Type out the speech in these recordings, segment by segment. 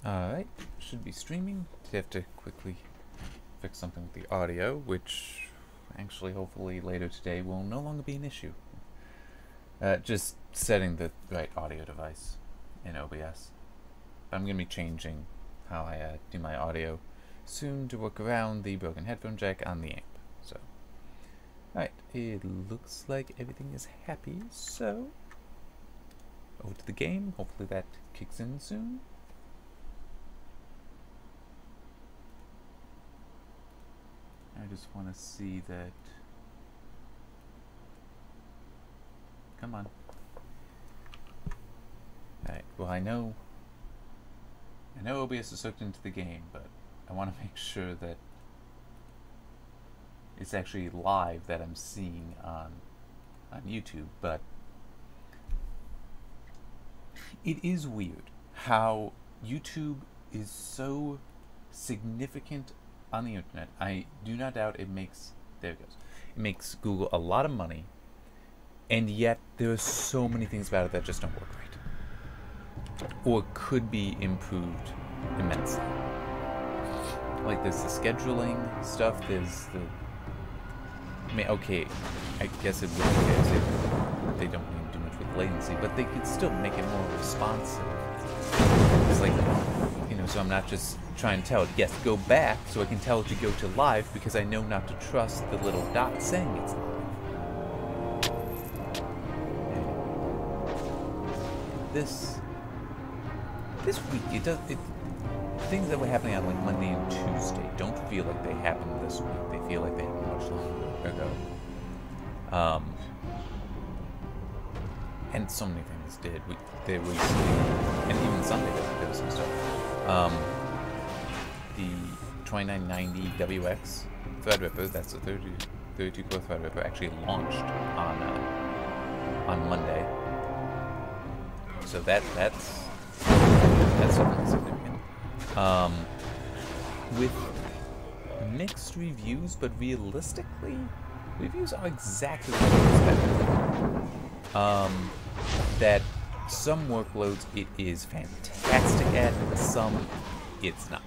Alright, should be streaming. Did have to quickly fix something with the audio, which actually hopefully later today will no longer be an issue. Just setting the right audio device in OBS. I'm going to be changing how I do my audio soon to work around the broken headphone jack on the amp. So, alright, it looks like everything is happy, so over to the game. Hopefully that kicks in soon. I just want to see that. Come on. Alright, well I know OBS is hooked into the game, but I want to make sure that it's actually live that I'm seeing on YouTube, but it is weird how YouTube is so significant on the internet. I do not doubt it makes, there it goes, it makes Google a lot of money, and yet there are so many things about it that just don't work right, or could be improved immensely. Like there's the scheduling stuff, there's the, I mean, okay, I guess it would be good if they don't need to do much with latency, but they could still make it more responsive. It's like, you know, so I'm not just trying to tell it, yes, go back, so I can tell it to go to live, because I know not to trust the little dot saying it's live. This week, things that were happening on like Monday and Tuesday don't feel like they happened this week. They feel like they happened much longer ago. And so many things did. There was, and even Sunday there was some stuff. The 2990 WX Threadripper, that's the 32 core Threadripper, actually launched on Monday. So that's something significant. With mixed reviews, but realistically, reviews are exactly what I expected. That some workloads it is fantastic at, some it's not.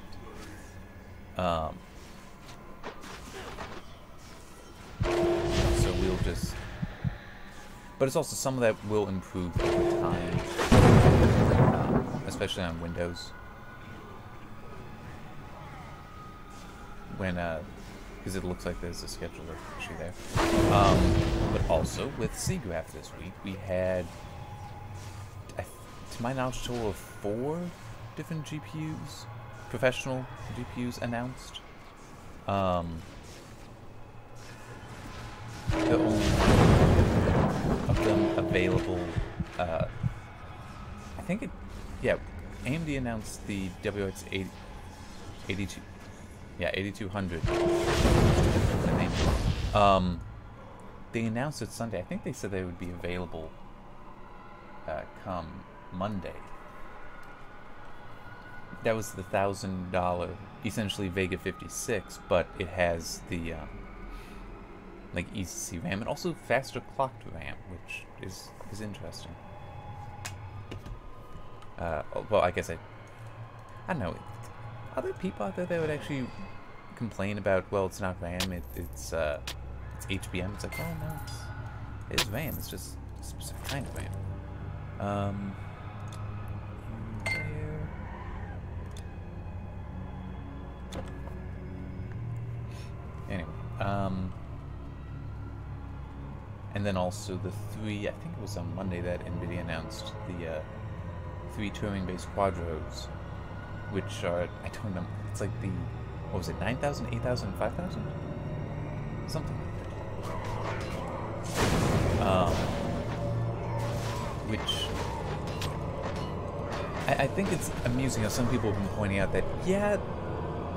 So we'll just, but it's also some of that will improve over time, especially on Windows. When, because it looks like there's a scheduler issue there. But also with CGraph this week, we had, to my knowledge, a total of 4 different GPUs, professional GPUs announced. The only one of them available, I think it, yeah, AMD announced the WX 82. Yeah, 8200. They announced it Sunday. I think they said they would be available come Monday. That was the $1,000, essentially Vega 56, but it has the like ECC RAM and also faster clocked RAM, which is interesting. Well, I guess I don't know. Are there people out there that would actually complain about, well, it's not RAM, it's HBM? It's like, oh no, it is RAM, it's just a specific kind of RAM. There. Anyway, and then also the 3, I think it was on Monday that NVIDIA announced the 3 Turing-based Quadros, which are, I don't remember, it's like the, what was it, 9,000, 8,000, 5,000? Something like that. Which, I think it's amusing how some people have been pointing out that, yeah,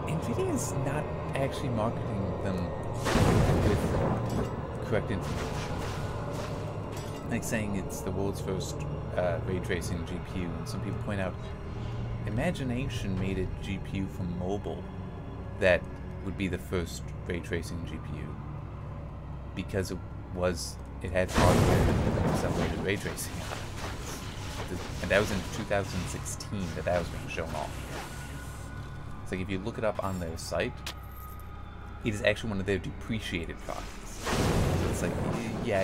NVIDIA is not actually marketing them with correct information. Like saying it's the world's first ray tracing GPU, and some people point out, Imagination made a GPU for mobile that would be the first ray tracing GPU because it had hardware that accelerated ray tracing on it. and that was in 2016 that was being shown off. It's like if you look it up on their site, it is actually one of their depreciated cars. So it's like, yeah,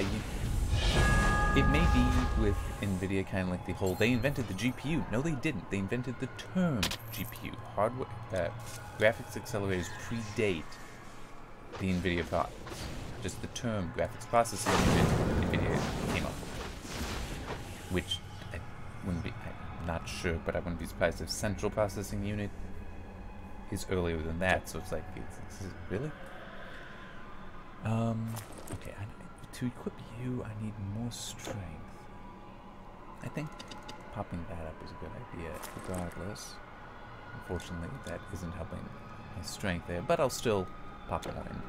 it may be with NVIDIA kind of like the whole, they invented the GPU. No, they didn't. They invented the term GPU. Hardware, graphics accelerators predate the NVIDIA products. Just the term graphics processing unit NVIDIA came up with. Which I wouldn't be, I'm not sure, but I wouldn't be surprised if central processing unit is earlier than that. So it's like, really? Okay, to equip you, I need more strength. I think popping that up is a good idea regardless. Unfortunately, that isn't helping my strength there, but I'll still pop more in.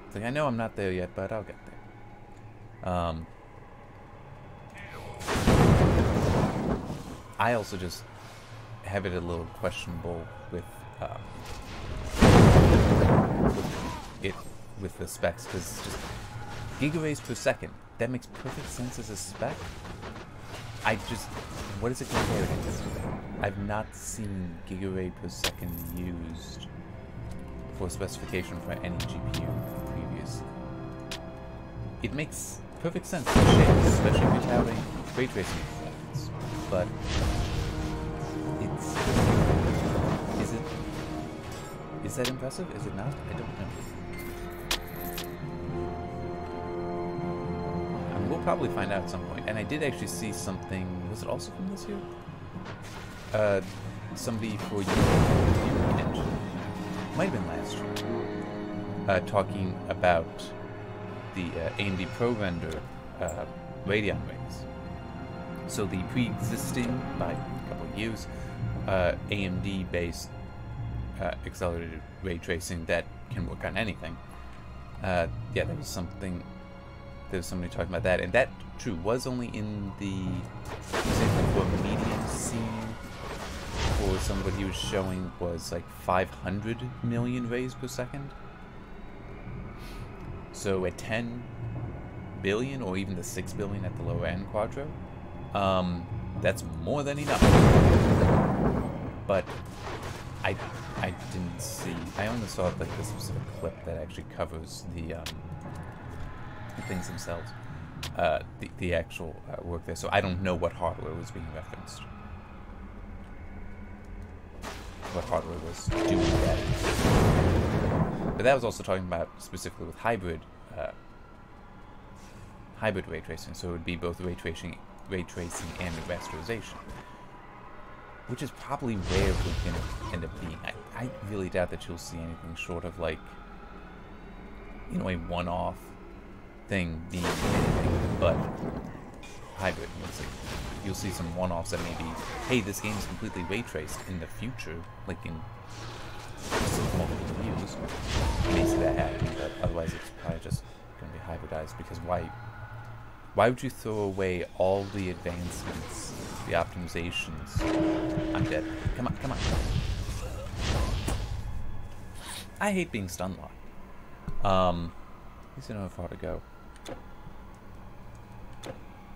It's like, I know I'm not there yet, but I'll get there. I also just have it a little questionable with the specs, because just gigabytes per second, that makes perfect sense as a spec. What is it compared to? I've not seen gigabyte per second used for specification for any GPU previously. It makes perfect sense, especially if you're having ray tracing performance, but is that impressive? Is it not? I don't know. We'll probably find out at some point. And I did actually see something, was it also from this year? Somebody for you, might have been last year, talking about the AMD Pro Render Radeon Rays. So the pre-existing, by a couple of years, AMD-based accelerated ray tracing that can work on anything. Yeah, there was something. There was somebody talking about that, and that, true, was only in the medium scene, or somebody he was showing was like 500 million rays per second. So at 10 billion, or even the 6 billion at the lower end quadro, that's more than enough. But I didn't see, I only saw like the specific clip that actually covers the things themselves, the actual work there. So I don't know what hardware was being referenced. What hardware was doing that. But that was also talking about specifically with hybrid ray tracing. So it would be both ray tracing and rasterization, which is probably where we're going to end up being. I really doubt that you'll see anything short of like, you know, a one-off thing being anything but hybrid. You'll see some one-offs that maybe, hey, this game is completely ray traced in the future, like in multiple years. You may see that happen, but otherwise it's probably just going to be hybridized, because why would you throw away all the advancements, the optimizations? I'm dead. Come on, come on. I hate being stun locked. At least I know how far to go.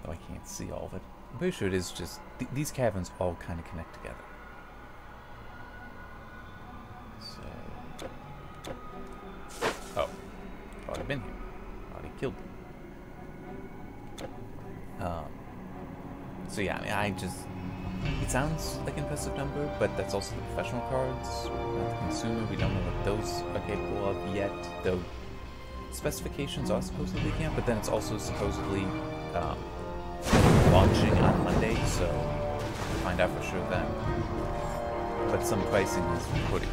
Though I can't see all of it. I'm pretty sure it is just... these caverns all kind of connect together. So... oh. Already been here. Already killed them. So yeah, I mean, it sounds like an impressive number, but that's also the professional cards, not the consumer. We don't know what those are capable of yet, though specifications are supposedly camp, but then it's also supposedly launching on Monday, so we'll find out for sure then. But some pricing is reporting.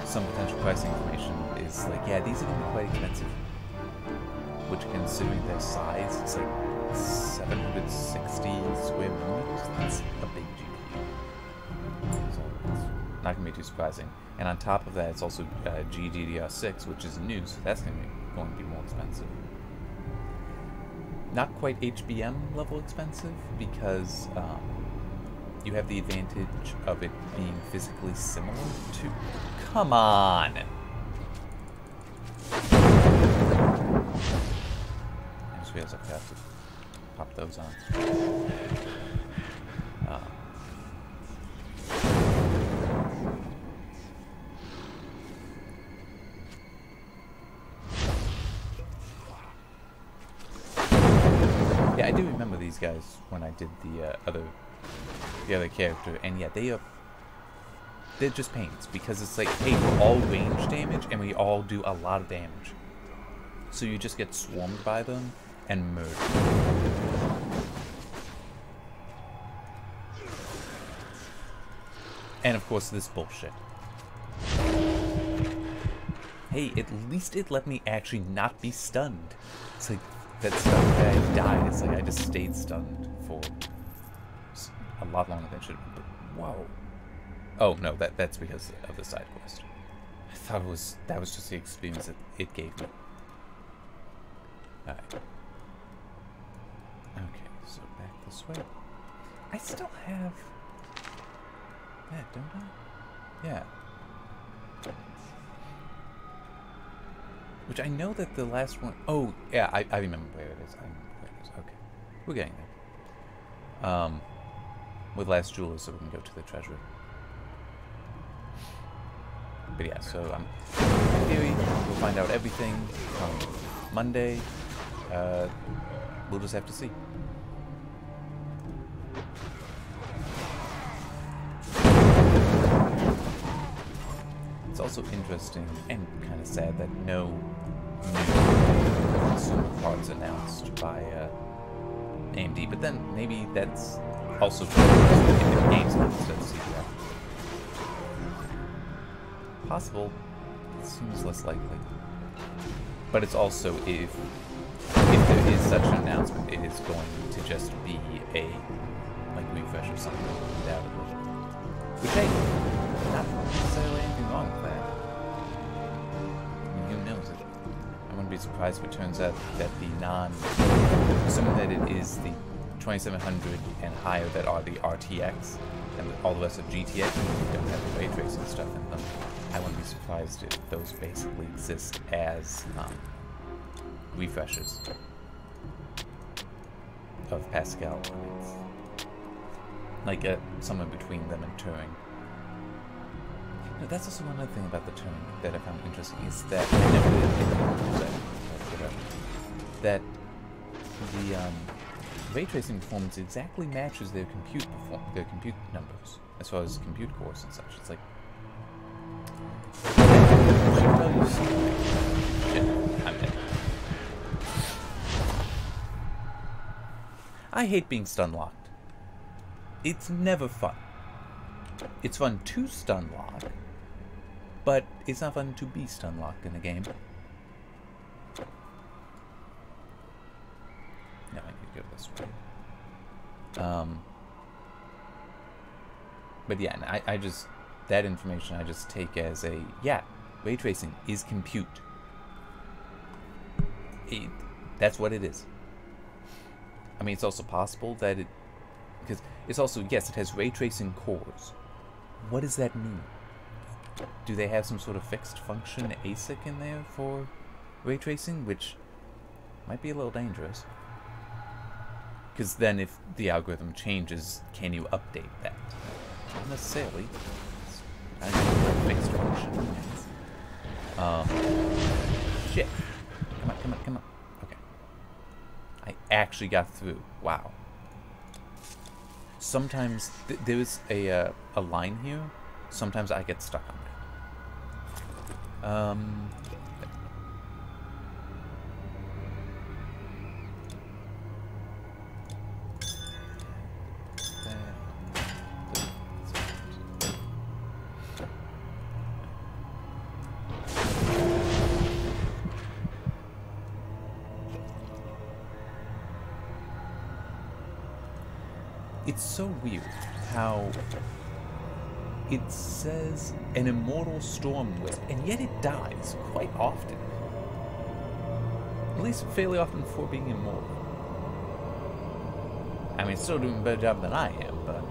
Some potential pricing information is like, yeah, these are going to be quite expensive. Which, considering their size, it's like 760 square millimeters. That's a big GPU. So it's not going to be too surprising. And on top of that, it's also GDDR6, which is new, so that's going to be more expensive. Not quite HBM level expensive, because you have the advantage of it being physically similar to... Come on! I just realized I have to pop those on. Yeah, I do remember these guys when I did the other character, and yeah, they're just pains, because it's like, hey, we're all range damage and we all do a lot of damage, so you just get swarmed by them and murdered. And of course this bullshit. Hey, at least it let me actually not be stunned. It's like that stuff that I died. It's like I just stayed stunned for a lot longer than it should have been. Whoa. Oh no, that's because of the side quest. I thought that was just the experience that it gave me. Alright. Okay, so back this way. I still have that, don't I? Yeah. Which I know that the last one... Oh, yeah, I remember where it is. Okay. We're getting there. With last jewelers, so we can go to the treasury. But yeah, so in theory, we'll find out everything on Monday. We'll just have to see. It's also interesting and kind of sad that no new consumer parts announced by AMD, but then maybe that's also true if games instead of CPI. Possible. It seems less likely. But it's also, if there is such an announcement, it is going to just be a refresh or something, undoubtedly. Which, hey, not necessarily anything wrong with that. I mean, who knows it? I wouldn't be surprised if it turns out that assuming that it is the 2700 and higher that are the RTX, and all the rest of GTX don't have the ray tracing stuff in them, I wouldn't be surprised if those basically exist as refreshes of Pascal. It's like somewhere between them and Turing. No, that's also one other thing about the Turing that I found interesting, is that I never really that the ray tracing performance exactly matches their compute numbers as far as compute cores and such. It's like that should tell you something. Shit, I'm dead. I hate being stun locked. It's never fun. It's fun to stun lock, but it's not fun to be stun locked in a game. No, I need to go this way. But yeah, and I just, that information I just take as a, yeah, ray tracing is compute. That's what it is. I mean, it's also possible that because it's also, yes, it has ray tracing cores. What does that mean? Do they have some sort of fixed function ASIC in there for ray tracing, which might be a little dangerous? Because then if the algorithm changes, can you update that? Not necessarily. I don't know what fixed function is. Shit. Come on. Okay. I actually got through. Wow. Sometimes there is a line here. Sometimes I get stuck on it. It's so weird how it says an immortal storm wisp, and yet it dies quite often. At least fairly often for being immortal. I mean, it's still doing a better job than I am, but...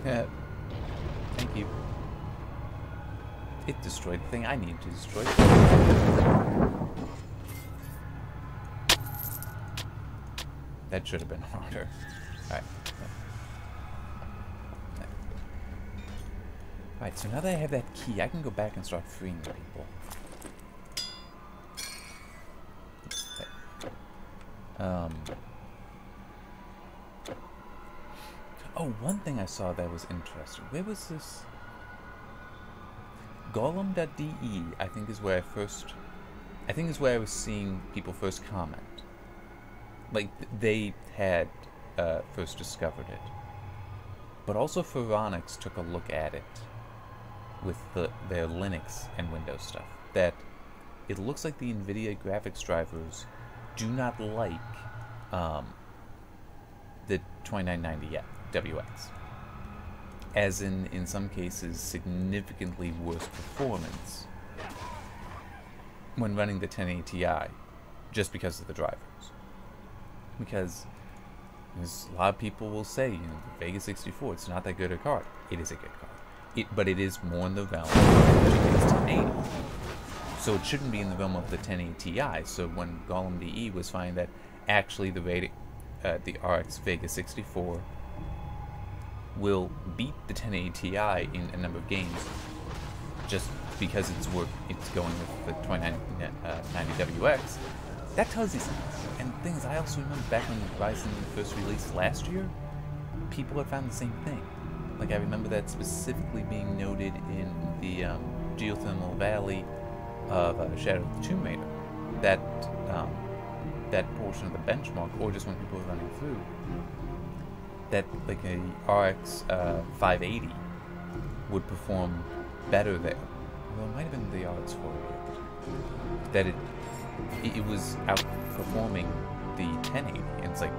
Thank you. It destroyed the thing I needed to destroy. That should have been harder. Alright. Alright, so now that I have that key, I can go back and start freeing the people. Oh, one thing I saw that was interesting. Where was this? Golem.de, I think is where I was seeing people first comment. Like, they had first discovered it. But also Phoronix took a look at it with their Linux and Windows stuff. That it looks like the NVIDIA graphics drivers do not like the 2990 WX. As in some cases, significantly worse performance when running the 1080 Ti, just because of the drivers. Because a lot of people will say, you know, the Vega 64, it's not that good a card. It is a good card. But it is more in the realm of GTX 1080. So it shouldn't be in the realm of the 1080 Ti. So when Golem.de was finding that actually the RX Vega 64 will beat the 1080 Ti in a number of games, just because it's going with the 2990 WX, that tells you something. And things I also remember back when Ryzen first released last year, people had found the same thing. Like, I remember that specifically being noted in the geothermal valley of Shadow of the Tomb Raider. That portion of the benchmark, or just when people were running through, that like a RX 580 would perform better there. Well, it might have been the RX 480. That it was outperforming the 1080, and it's like,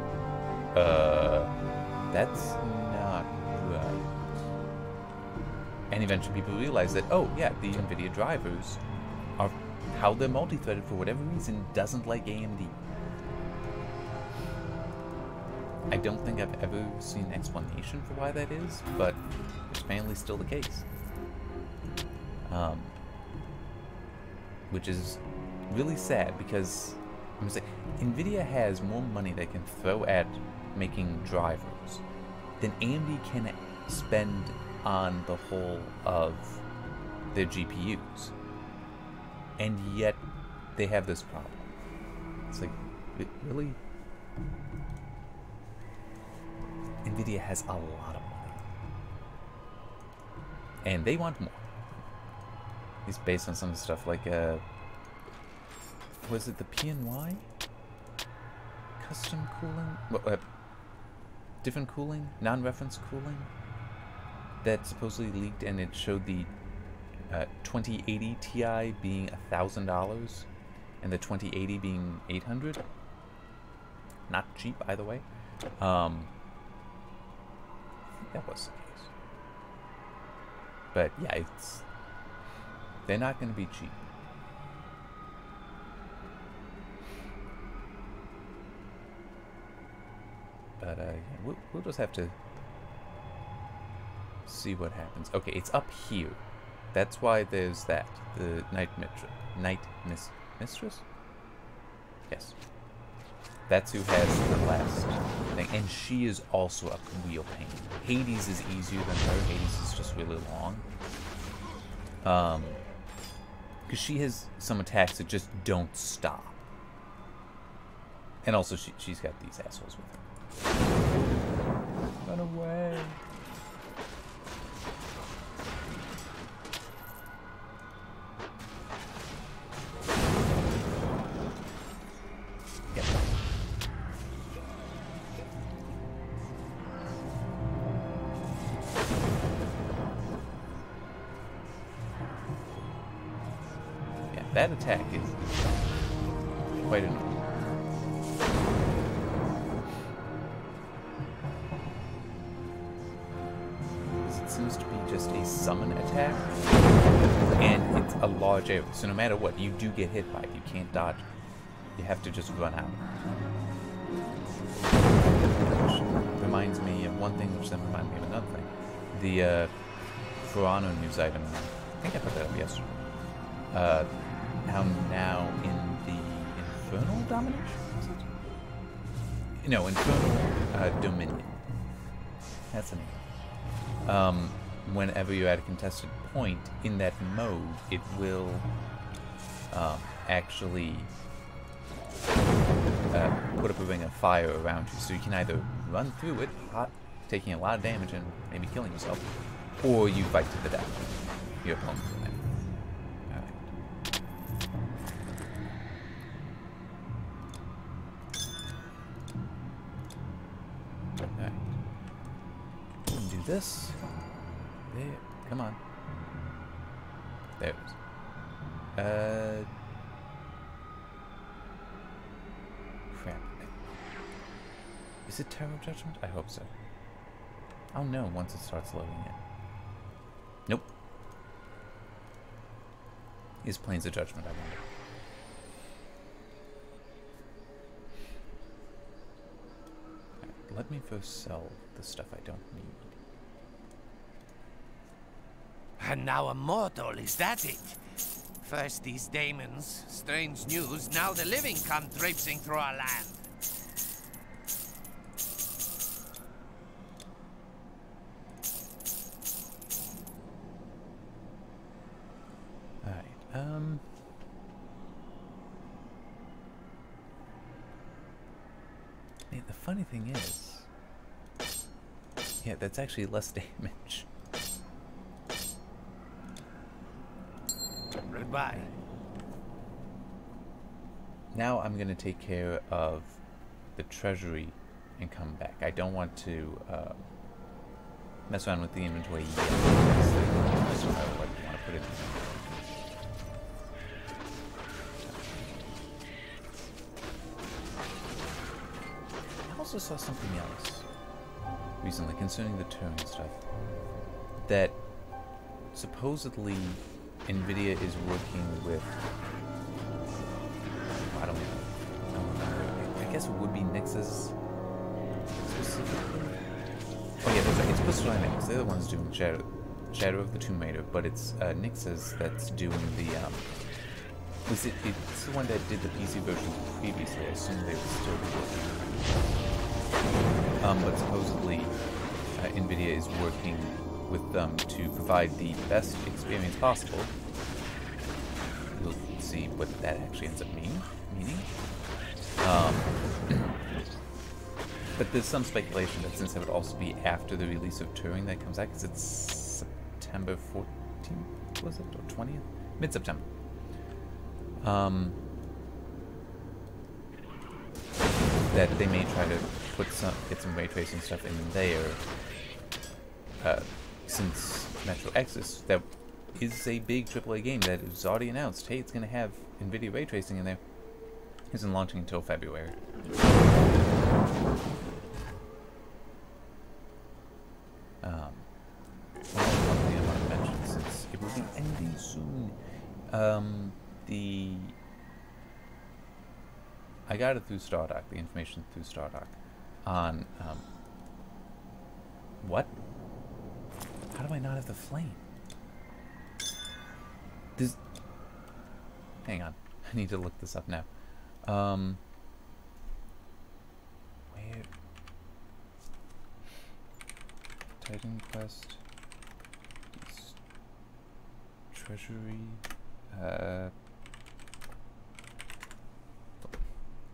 that's not right. And eventually people realized that, oh yeah, the NVIDIA drivers are how they're multi-threaded for whatever reason doesn't like AMD. I don't think I've ever seen an explanation for why that is, but it's apparently still the case. Which is really sad, because I'm gonna say NVIDIA has more money they can throw at making drivers than AMD can spend on the whole of their GPUs. And yet they have this problem. It's like, really? NVIDIA has a lot of money. And they want more. It's based on some stuff like, was it the PNY? Custom cooling? Well, different cooling? Non-reference cooling? That supposedly leaked, and it showed the 2080 Ti being $1,000 and the 2080 being $800. Not cheap, either way. I think that was the case. But yeah, they're not going to be cheap. But we'll just have to see what happens. Okay, it's up here. That's why there's that. The Mistress? Yes. That's who has the last thing. And she is also a real pain. Hades is easier than her. Hades is just really long. Because she has some attacks that just don't stop. And also she's got these assholes with her. Run away. That attack is quite annoying. It seems to be just a summon attack, and it's a large area, so no matter what, you do get hit by it. You can't dodge it. You have to just run out. Which reminds me of one thing, which then reminds me of another thing. the Toronto news item. I think I put that up yesterday. How now in the Infernal Domination? Is it? No, Infernal Dominion. That's the name. Whenever you're at a contested point in that mode, it will actually put up a ring of fire around you, so you can either run through it, taking a lot of damage and maybe killing yourself, or you fight to the death. Your opponent will win. Alright. Do this. There. Come on. There it is. Crap. Is it Tower of Judgment? I hope so. I'll know once it starts loading in. Nope. Is Plains of Judgment, I wonder. Right, let me first sell the stuff I don't need. And now a mortal, is that it? First these demons, strange news, now the living come traipsing through our land. Yeah, the funny thing is, yeah, that's actually less damage. Goodbye. Now I'm gonna take care of the treasury and come back. I don't want to mess around with the inventory yet. I still know what you want to put it in. I also saw something else recently concerning the Turing stuff. That supposedly NVIDIA is working with, I don't know. I guess it would be Nix's specifically. Oh yeah, it's Crystal Dynamics. They're the ones doing Shadow of the Tomb Raider, but it's Nix's that's doing the it's the one that did the PC version previously. I assume they would still be working. But supposedly NVIDIA is working with them to provide the best experience possible. We'll see what that actually ends up meaning. But there's some speculation that since it would also be after the release of Turing that comes out, because it's September 14th, was it? Or 20th? Mid-September. That they may try to get some ray tracing stuff in there. Since Metro Exodus, that is a big AAA game that is already announced. Hey, it's going to have NVIDIA ray tracing in there. Isn't launching until February. One thing I want to mention, since it will be ending soon, I got it through Stardock, the information through Stardock, on, what? How do I not have the flame? Hang on, I need to look this up now. Where? Titan Quest. Treasury.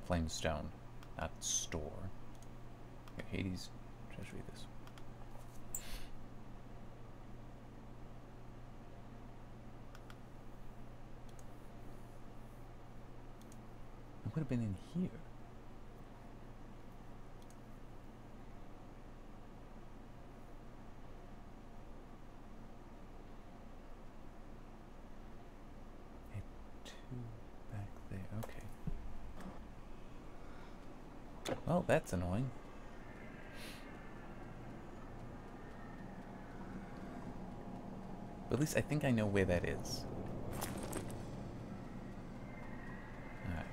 Flamestone, not store. Okay, Hades Treasury. This. It would have been in here. Back there. Okay. Well, that's annoying. But at least I think I know where that is. Alright.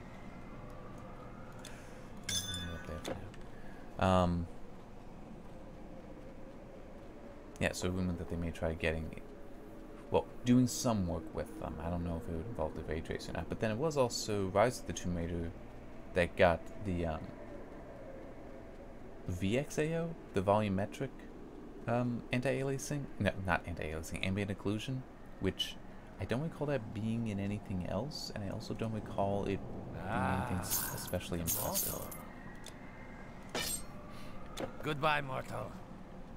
Yeah, so rumored that they may try getting, well, doing some work with them. I don't know if it would involve the ray tracing or not. But then it was also Rise of the Tomb Raider that got the VXAO, the volumetric anti-aliasing. No, not anti-aliasing, ambient occlusion, which I don't recall that being in anything else, and I also don't recall it being anything especially impressive. Goodbye, mortal.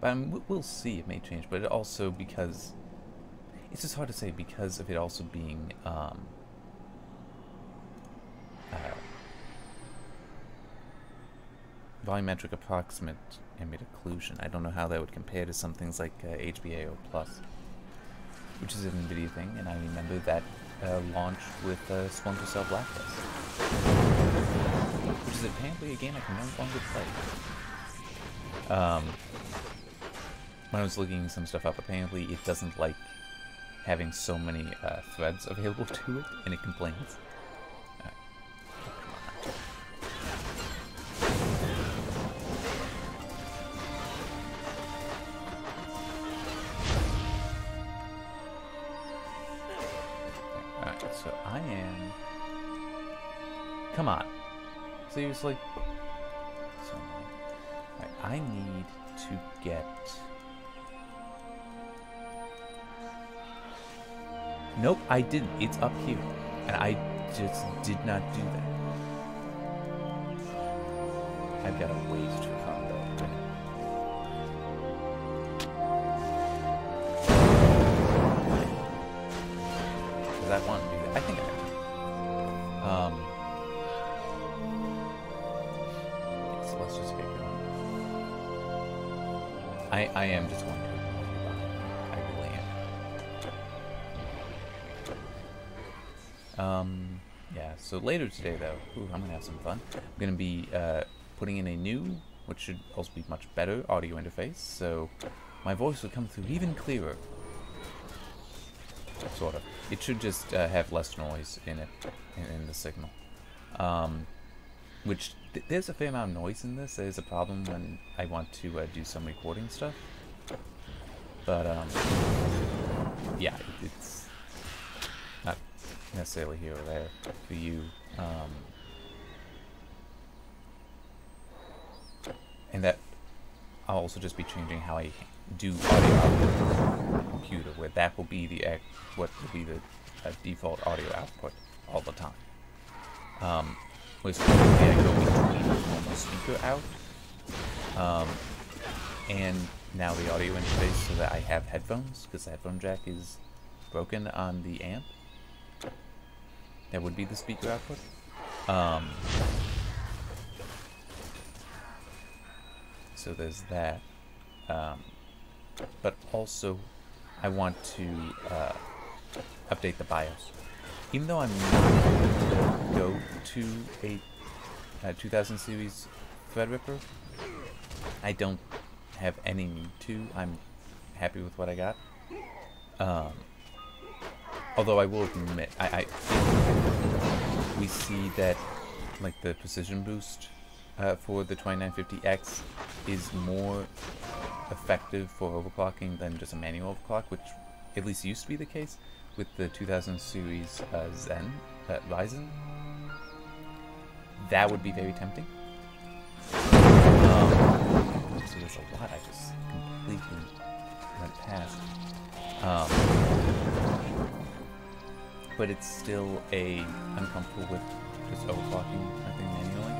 But we'll see. It may change, but it also because it's just hard to say because of it also being volumetric approximate ambient occlusion. I don't know how that would compare to some things like HBAO Plus, which is an NVIDIA thing, and I remember that launch with Splinter Cell Blacklist, which is apparently a game I can no longer play. When I was looking some stuff up, apparently it doesn't like having so many threads available to it, and it complains. Alright, so I am... Come on. Seriously? So alright, I need to get... Nope, I didn't. It's up here. And I just did not do that. I've got a ways to run though. Because I want to do that. I think I have to. Okay, so let's just get going. I am just going to. Yeah, so later today, though, I'm going to have some fun. I'm going to be putting in a new, which should also be much better, audio interface, so my voice will come through even clearer. Sort of. It should just have less noise in it, in the signal. Which, there's a fair amount of noise in this. There's a problem when I want to do some recording stuff. But, yeah, it's not necessarily here or there for you. And that I'll also just be changing how I do audio output on the computer, where that will be the what will be the default audio output all the time. Whereas currently I go between a normal speaker out and now the audio interface, so that I have headphones, because the headphone jack is broken on the amp. That would be the speaker output. So there's that. But also, I want to update the BIOS. Even though I'm not going to go to a 2000 series Threadripper, I don't have any need to. I'm happy with what I got. Although I will admit, we see that like the precision boost for the 2950X is more effective for overclocking than just a manual overclock, which at least used to be the case with the 2000 series Ryzen. That would be very tempting. So there's a lot I just completely went past. But it's still I'm comfortable with just overclocking, I think, manually.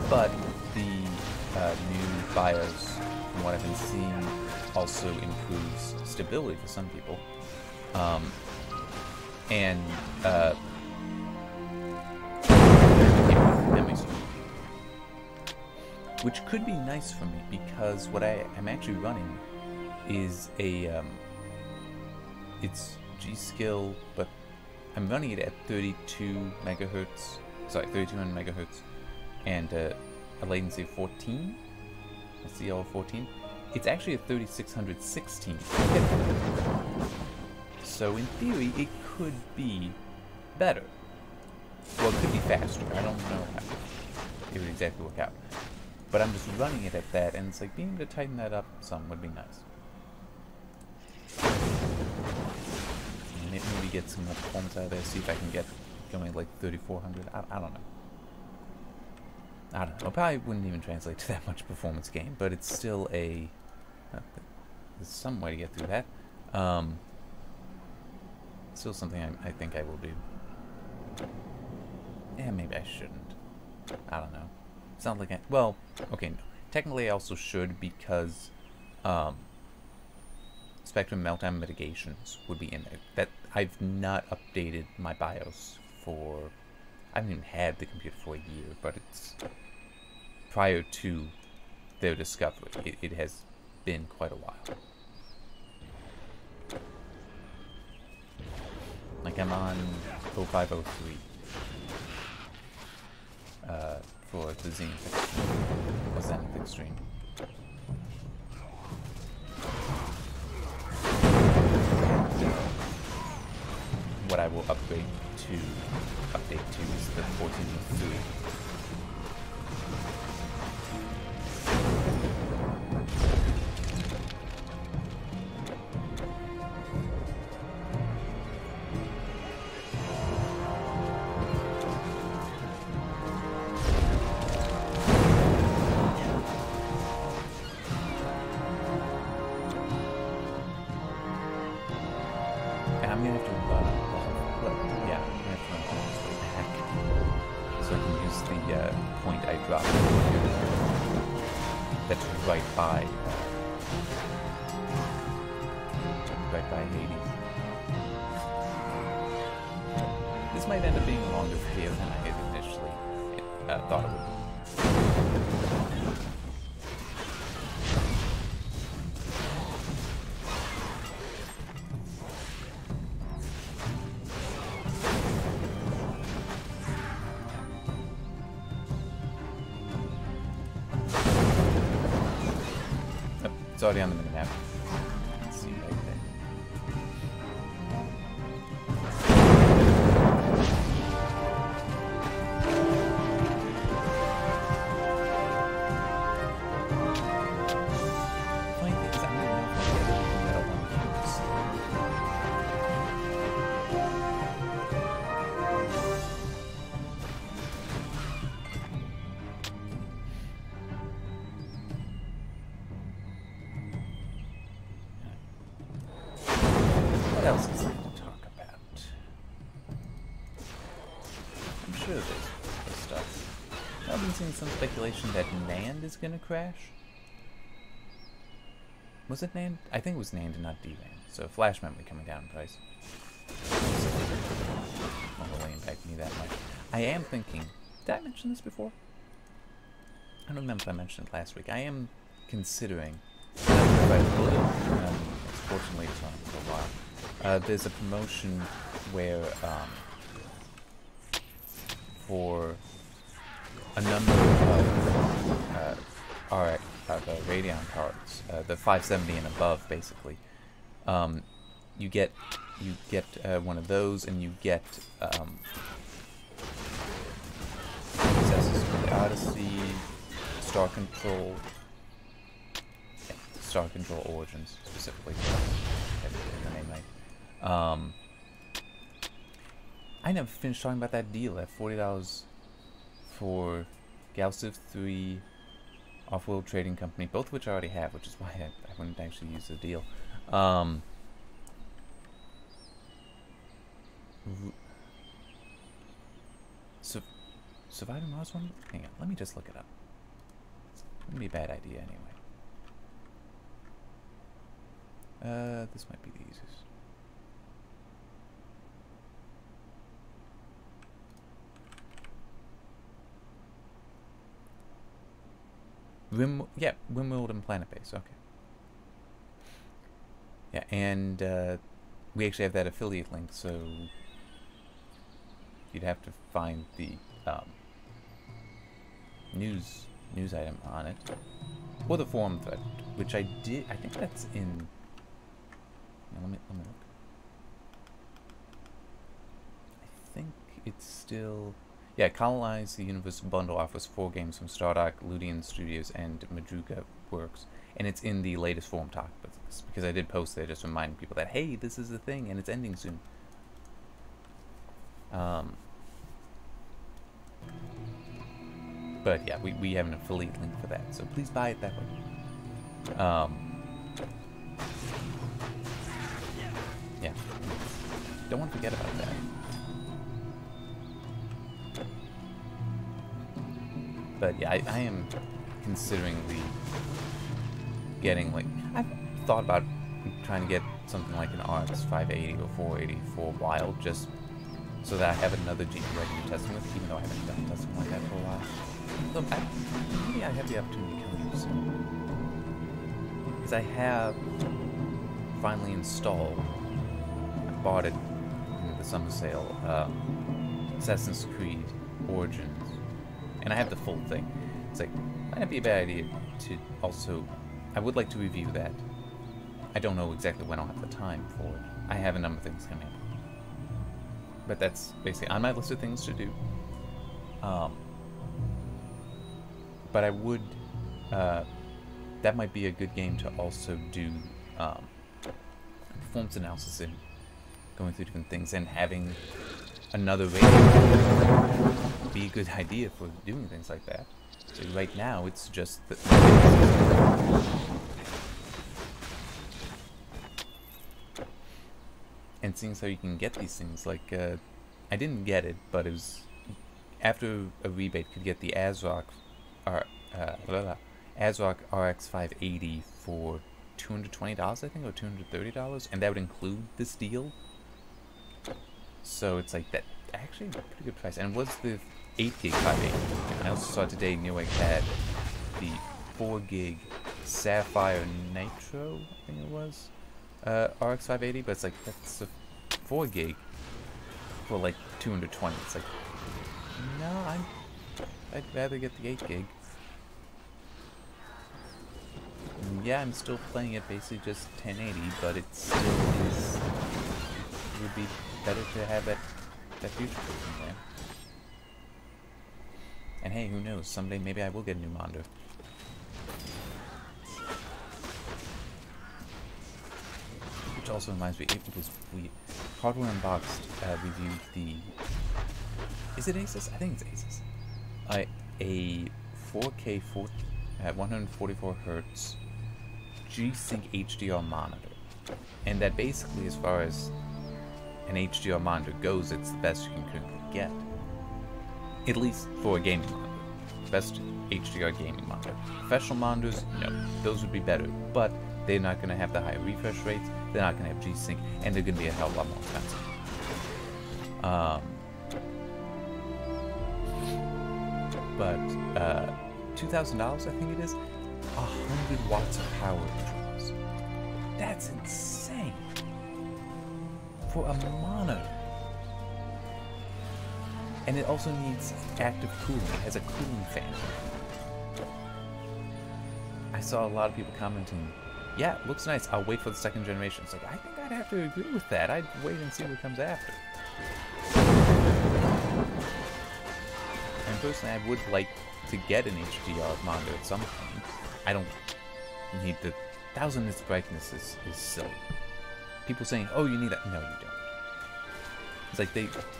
But the new BIOS, from what I've been seeing, also improves stability for some people. And memory speed, which could be nice for me, because what I'm actually running is it's G-Skill, but I'm running it at 32 megahertz, sorry, 3200 megahertz, and a latency of 14, a CL of 14. It's actually a 3616. So in theory, it could be better. Well, it could be faster. I don't know how it would exactly work out. but I'm just running it at that, and it's like being able to tighten that up some would be nice. And maybe get some more performance out of there, see if I can get going like 3400. I don't know. I don't know. It probably wouldn't even translate to that much performance gain, but it's still a... there's some way to get through that. Still something I think I will do. Yeah, maybe I shouldn't. I don't know. It's not like I... Well, okay, no. Technically I also should, because Spectrum Meltdown Mitigations would be in there. That I've not updated my BIOS for... I haven't even had the computer for a year, but it's... Prior to their discovery, it has been quite a while. Like, I'm on 0503 for the Zenith Extreme. What I will update to is the 1403. This might end up being a longer video than I had initially thought it would be. Oh, it's already on the minimap. Let's see right there. What else is there to talk about? I'm sure there's stuff. I've been seeing some speculation that NAND is going to crash. Was it NAND? I think it was NAND and not DRAM. So flash memory coming down in price. Won't really impact me that much. I am thinking... Did I mention this before? I don't remember if I mentioned it last week. I am considering... Fortunately, it's on for a while. There's a promotion where, for a number of Radeon cards, the 570 and above, basically, you get one of those, and you get Assassin's Creed Odyssey, Star Control Origins specifically. The name right. I never finished talking about that deal at $40 for Galciv 3, Off-World Trading Company, both of which I already have, which is why I wouldn't actually use the deal. Surviving Mars one? Hang on, let me just look it up. It wouldn't be a bad idea anyway. This might be the easiest. Rimworld and Planet Base, okay. Yeah, and we actually have that affiliate link, so you'd have to find the news item on it, or the forum thread, which I did. I think that's in. Let me look. I think it's still. Yeah, Colonize the Universe bundle offers 4 games from Stardock, Ludian Studios, and Madruga Works, and it's in the latest form talk, but because I did post there just reminding people that, hey, this is a thing and it's ending soon. But yeah, we have an affiliate link for that, so please buy it that way. Yeah, don't want to forget about that. But yeah, I am considering getting, like, I've thought about trying to get something like an RX 580 or 480 for a while, just so that I have another GPU I can be testing with, even though I haven't done testing like that for a while. So maybe I have the opportunity coming up soon. Because I have finally installed, I bought it in the summer sale, Assassin's Creed Origins. And I have the full thing. It's like, might not be a bad idea to also, I would like to review that. I don't know exactly when I'll have the time for it. I have a number of things coming up. But that's basically on my list of things to do. But I would, that might be a good game to also do performance analysis in, going through different things, and having another rating be a good idea for doing things like that. So right now, it's just the and seeing how you can get these things, like, I didn't get it, but it was, after a rebate, could get the ASRock RX 580 for $220, I think, or $230, and that would include this deal. So it's like, that actually a pretty good price, and it was the 8 gig 580. I also saw today Newegg had the 4 gig Sapphire Nitro, I think it was, RX 580, but it's like, that's a 4 gig for like $220. It's like, no, I'd rather get the 8 gig. And yeah, I'm still playing it basically just 1080, but it still is, it would be better to have that future proofing there. And hey, who knows, someday maybe I will get a new monitor. Which also reminds me, it was weird. Hardware Unboxed reviewed the, is it Asus? I think it's Asus. A 4K 144 Hertz G-Sync HDR monitor. And that basically, as far as an HDR monitor goes, it's the best you can currently get. At least for a gaming monitor. Best HDR gaming monitor. Professional monitors, no. Those would be better, but they're not going to have the higher refresh rates, they're not going to have G-Sync, and they're going to be a hell of a lot more expensive. But $2,000, I think it is, 100 watts of power it draws. That's insane for a monitor. And it also needs active cooling. It has a cooling fan. I saw a lot of people commenting, yeah, it looks nice, I'll wait for the 2nd generation. It's like, I think I'd have to agree with that. I'd wait and see what comes after. And personally, I would like to get an HDR monitor at some point. I don't need the 1000 nits brightness is silly. People saying, oh, you need that. No, you don't. It's like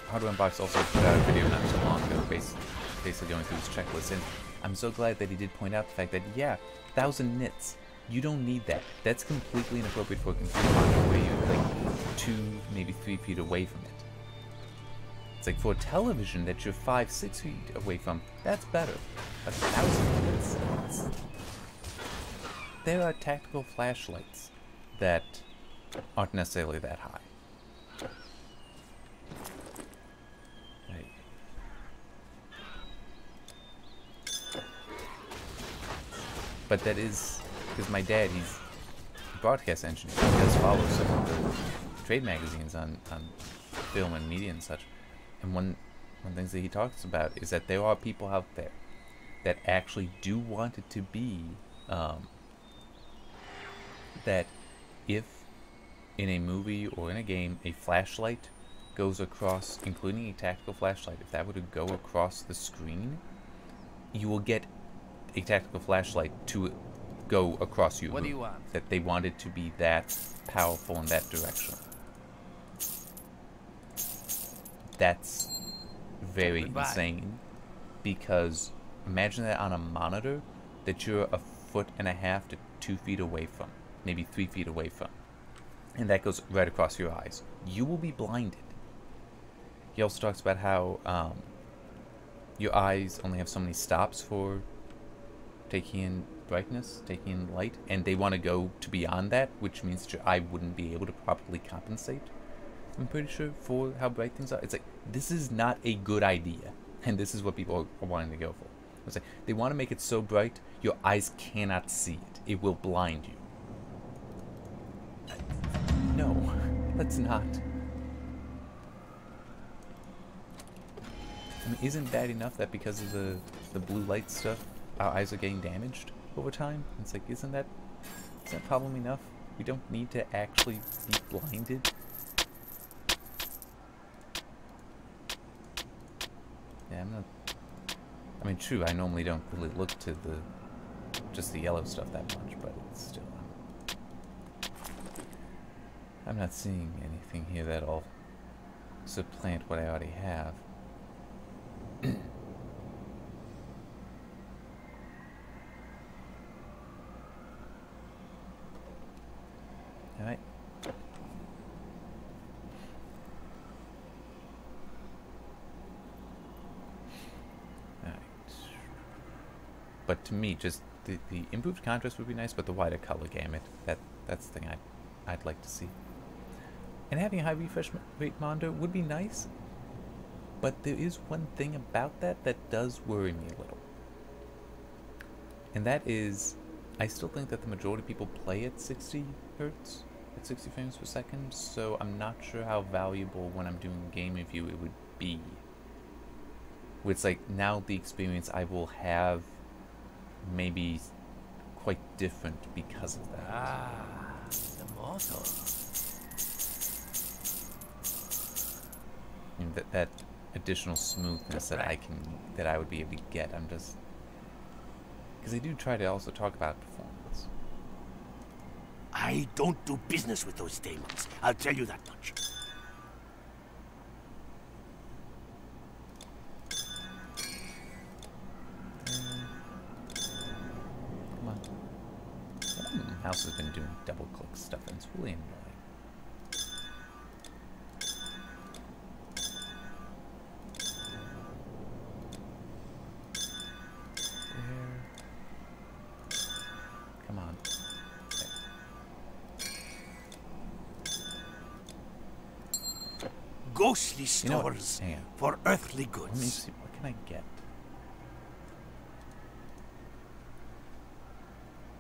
Hardware Unboxed also put out a video not so long ago, basically going through his checklist, and I'm so glad that he did point out the fact that, yeah, 1000 nits, you don't need that. That's completely inappropriate for a computer monitor where you're like 2, maybe 3 feet away from it. It's like for a television that you're 5, 6 feet away from, that's better. 1000 nits. There are tactical flashlights that aren't necessarily that high. But that is because my dad, he's a broadcast engineer. He does follow some of the trade magazines on film and media and such. And one of the things that he talks about is that there are people out there that actually do want it to be that if in a movie or in a game a flashlight goes across, including a tactical flashlight, if that were to go across the screen, you will get a tactical flashlight to go across your room. What do you want? That they want it to be that powerful in that direction. That's very insane, because imagine that on a monitor that you're 1.5 to 2 feet away from, maybe 3 feet away from, and that goes right across your eyes. You will be blinded. He also talks about how your eyes only have so many stops for taking in brightness, taking in light, and they want to go to beyond that, which means that your eye wouldn't be able to properly compensate, I'm pretty sure, for how bright things are. It's like, this is not a good idea, and this is what people are wanting to go for. It's like, they want to make it so bright, your eyes cannot see it. It will blind you. No, let's not. I mean, isn't bad enough that because of the blue light stuff, our eyes are getting damaged over time? It's like, isn't that problem enough? We don't need to actually be blinded. Yeah, I'm not... I mean, true, I normally don't really look to just the yellow stuff that much, but it's still... I'm not seeing anything here that'll supplant what I already have. Alright. Alright. But to me, just the improved contrast would be nice, but the wider color gamut, that's the thing I'd like to see. And having a high refresh rate monitor would be nice, but there is one thing about that does worry me a little. And that is, I still think that the majority of people play at 60 hertz, at 60 frames per second, so I'm not sure how valuable when I'm doing game review it would be. It's like, now the experience I will have maybe quite different because of that. Ah, the mortal. I mean, that additional smoothness that I would be able to get. I'm just, because they do try to also talk about performance. I don't do business with those demons. I'll tell you that much. Come on. Mouse has been doing double click stuff, and it's really annoying. Come on. Okay. Ghostly stores for earthly goods. Let me see, what can I get?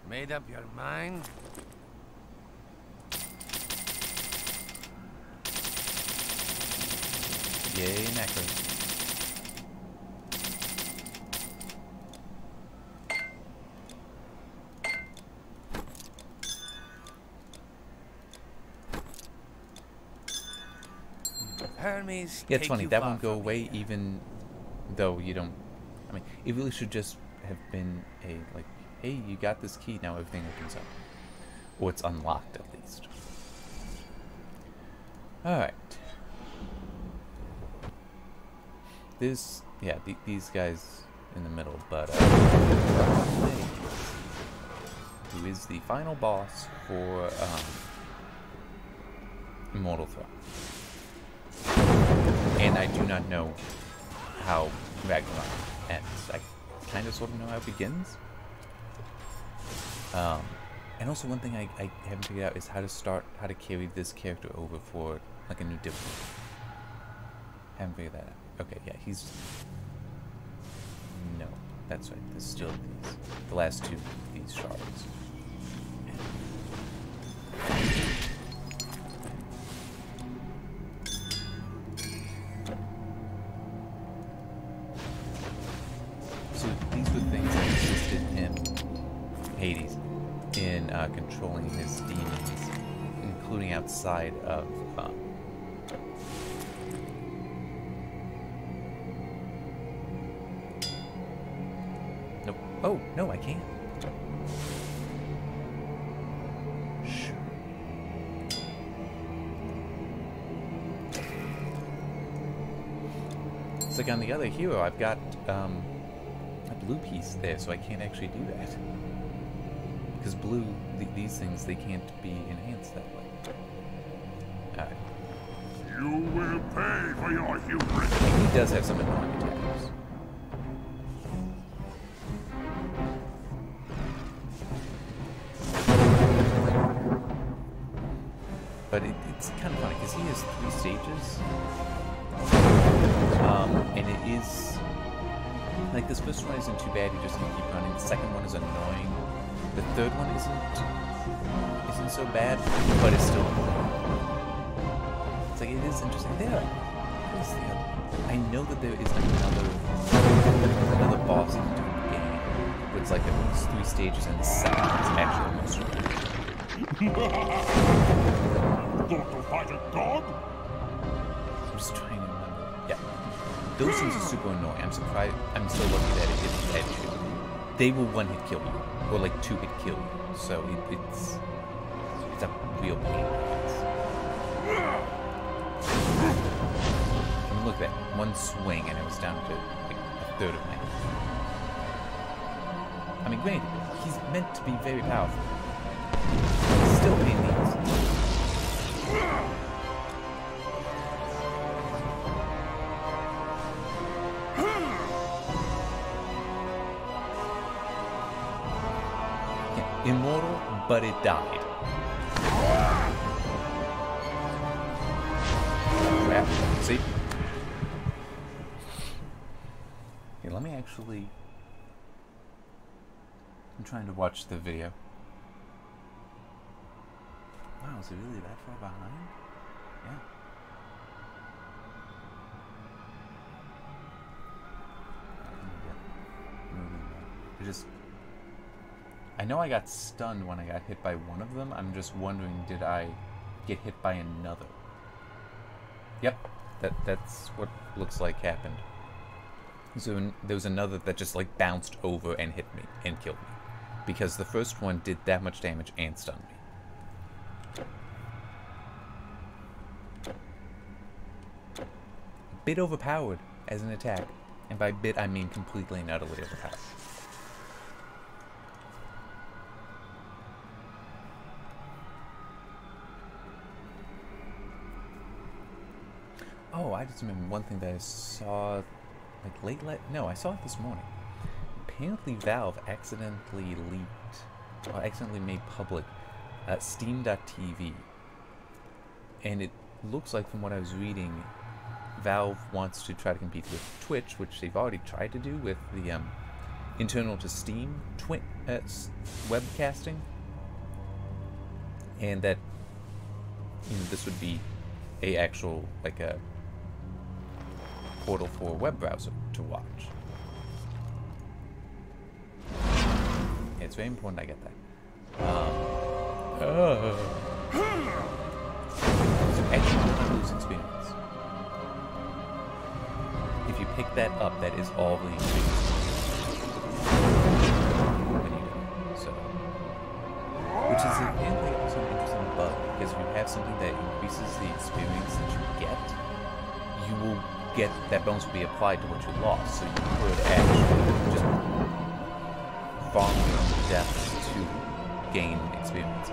Made up your mind? Yay, necros. Hermes, Yeah, it's funny, that won't go away even though you don't... I mean, it really should just have been a, like, hey, you got this key, now everything opens up. Or it's unlocked, at least. Alright. This, yeah, these guys in the middle, but, who is the final boss for, Immortal Throne. And I do not know how Ragnarok ends. I kind of sort of know how it begins. And also one thing I haven't figured out is how to carry this character over for like a new difficulty. Haven't figured that out. Okay, yeah, he's... No, that's right. There's still these. The last two, these shards. So these were things that assisted him, Hades, in controlling his demons, including outside of Oh, no, I can't. Sure. It's like on the other hero, I've got a blue piece there, so I can't actually do that. Because blue, these things, they can't be enhanced that way. Alright. You will pay for your hubris. He does have some annoying attacks. But it's kind of funny, because he has 3 stages. And it is... Like, this first one isn't too bad, you just keep running. The second one is annoying. The third one isn't so bad, but it's still annoying. It's like, it is interesting. I know that there is another boss in the game, where it's like there's 3 stages, and the second one is actually the most annoying. Thought to fight a dog? I'm just trying to remember. Yeah. Those things are super annoying. I'm surprised. I'm so lucky that it didn't headshot you. They will one-hit kill you, or like 2-hit kill you. So it's a real pain. I mean, look at that. One swing, and it was down to like a third of my health. I mean, granted, he's meant to be very powerful. He's still pain in the ass. Immortal, but it died. Crap. See? Here, let me actually... I'm trying to watch the video. Wow, is it really that far behind? Yeah. I know I got stunned when I got hit by one of them. I'm just wondering, did I get hit by another? Yep, that's what looks like happened. So there was another that just like bounced over and hit me and killed me. Because the first one did that much damage and stunned me. A bit overpowered as an attack. And by bit, I mean completely and utterly overpowered. Oh, I just remember one thing that I saw, like no, I saw it this morning. Apparently Valve accidentally leaked, or accidentally made public, Steam.tv. And it looks like, from what I was reading, Valve wants to try to compete with Twitch, which they've already tried to do with the internal to Steam webcasting. And that, you know, this would be a actual, like a portal for a web browser to watch. Yeah, it's very important I get that. So actually, not lose experience. If you pick that up, that is all the experience when you do it. So, which is apparently also an interesting bug, because if you have something that increases the experience that you get, you will get, that bonus will be applied to what you lost, so you could actually just farm your own death to gain experience.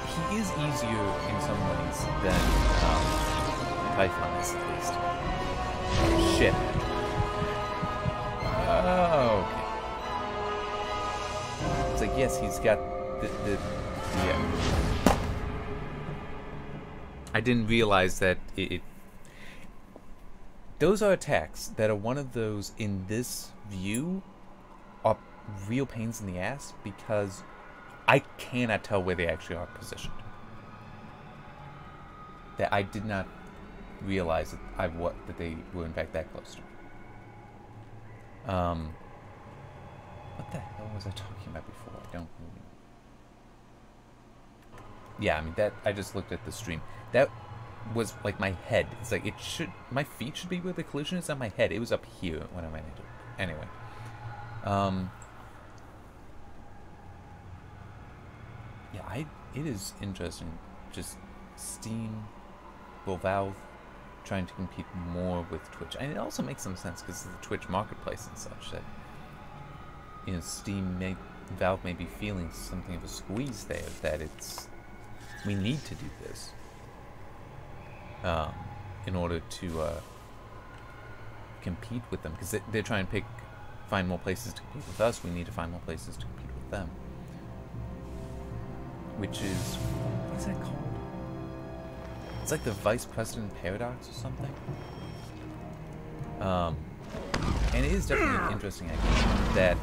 He is easier in some ways than Typhon is, at least. Shit. Oh, okay. It's like, yes, he's got the yeah. I didn't realize that those are attacks that are one of those in this view are real pains in the ass, because I cannot tell where they actually are positioned. That I did not realize that they were in fact that close to me. What the hell was I talking about before? I don't really... Yeah, I mean, that... I just looked at the stream. That was, like, my head. It's like, it should... My feet should be where the collision is, on my head. It was up here when I ran into it. Anyway. Yeah, it is interesting. Just Steam, well, Valve trying to compete more with Twitch. And it also makes some sense because of the Twitch marketplace and such that, you know, Valve may be feeling something of a squeeze there, that it's, we need to do this in order to compete with them, because they're trying to find more places to compete with us. We need to find more places to compete with them, which is, what's that called? It's like the vice president paradox or something. And it is definitely an interesting idea that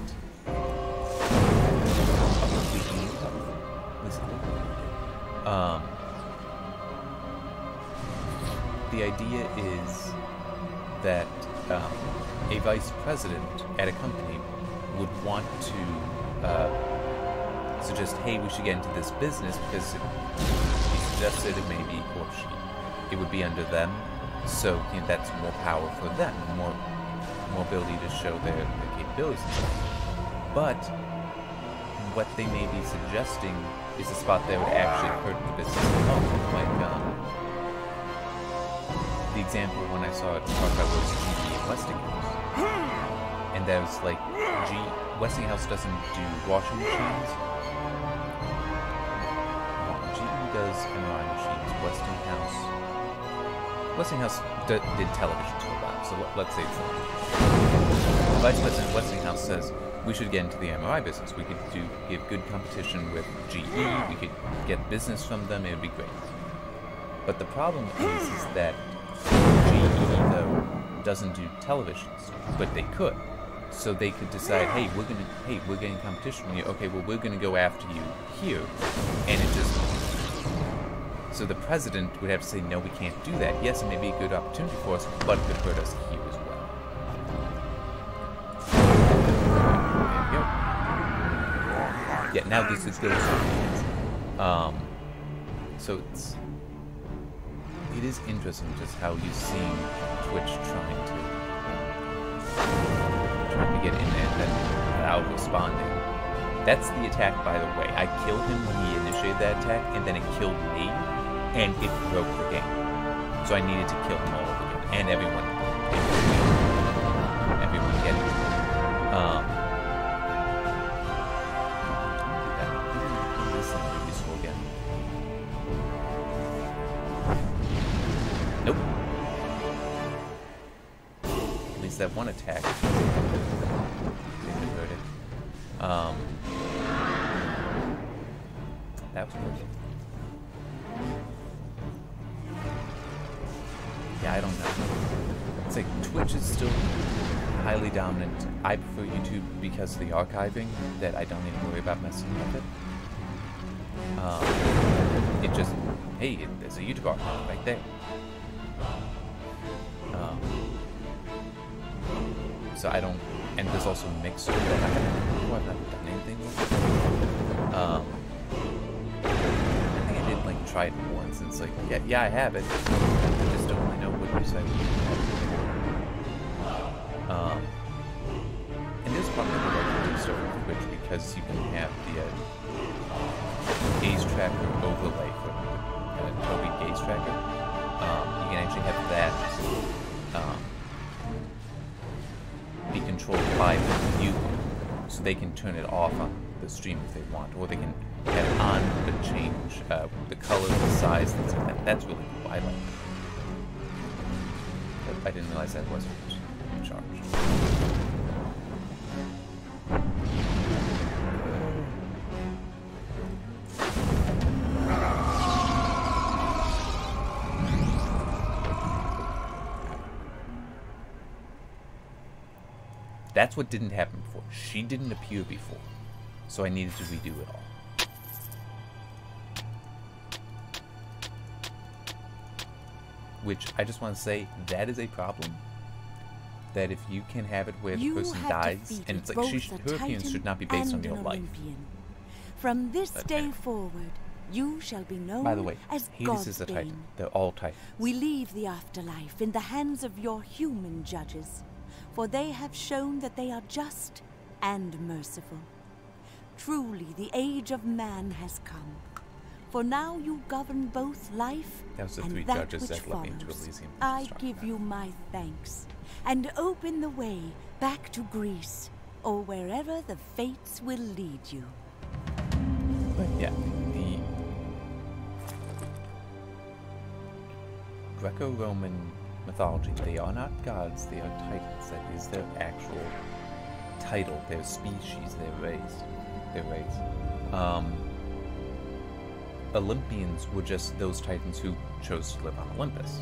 the idea is that a vice president at a company would want to suggest, hey, we should get into this business because he suggested it maybe, or she, it would be under them, so you know, that's more power for them, more ability to show their capabilities and stuff. But what they may be suggesting is a spot that would actually hurt the business at home. Like the example when I saw it talked about was GE and Westinghouse, and that was like, Westinghouse doesn't do washing machines. Does MRI machines. Westinghouse did television to a while, so let's say it's the Vice President Westinghouse says we should get into the MRI business. We could give good competition with GE. We could get business from them. It would be great. But the problem is that GE though doesn't do televisions, but they could. So they could decide, hey, we're getting competition from you. Okay, well, we're gonna go after you here, and it just. So the president would have to say, no, we can't do that. Yes, it may be a good opportunity for us, but it could hurt us here as well. There we go. Yeah, now this is good. So it is interesting just how you see Twitch trying to get in there and then without responding. That's the attack, by the way. I killed him when he initiated that attack, and then it killed me. And it broke the game. So I needed to kill them all again. And everyone getting it. This is something useful again. Nope. At least that one attack didn't hurt it. That was perfect. Yeah, I don't know. It's like Twitch is still highly dominant. I prefer YouTube because of the archiving, that I don't need to worry about messing with it. It just, hey, there's a YouTube archive right there. So I don't, and there's also Mixer that I haven't done anything with. I think I did like try it once, and it's like, yeah, I have it. I just don't really know what you say. And this is probably the way to do stuff with Twitch, because you can have the gaze tracker overlay for the Toby gaze tracker. You can actually have that be controlled by the viewer, so they can turn it off on the stream if they want, or they can have it on but change the color, the size, things like that. That's really cool. I like it. I didn't realize that wasn't charged. That's what didn't happen before. She didn't appear before, so I needed to redo it all. Which, I just want to say, that is a problem that if you can have it where the You person have dies, defeated and it's like both her a appearance Titan should not be based on and your an life. Olympian. From this But day anyway. forward, you shall be known By the way, as Hades is a GuestJim. Titan. They're all Titans. We leave the afterlife in the hands of your human judges, for they have shown that they are just and merciful. Truly, the age of man has come. For now you govern both life That was the and three that judges which that led me into follows. Elysium. I give you my thanks, and open the way back to Greece, or wherever the fates will lead you. But yeah, the Greco-Roman mythology, they are not gods, they are Titans. That is their actual title, their species, their race. Olympians were just those Titans who chose to live on Olympus.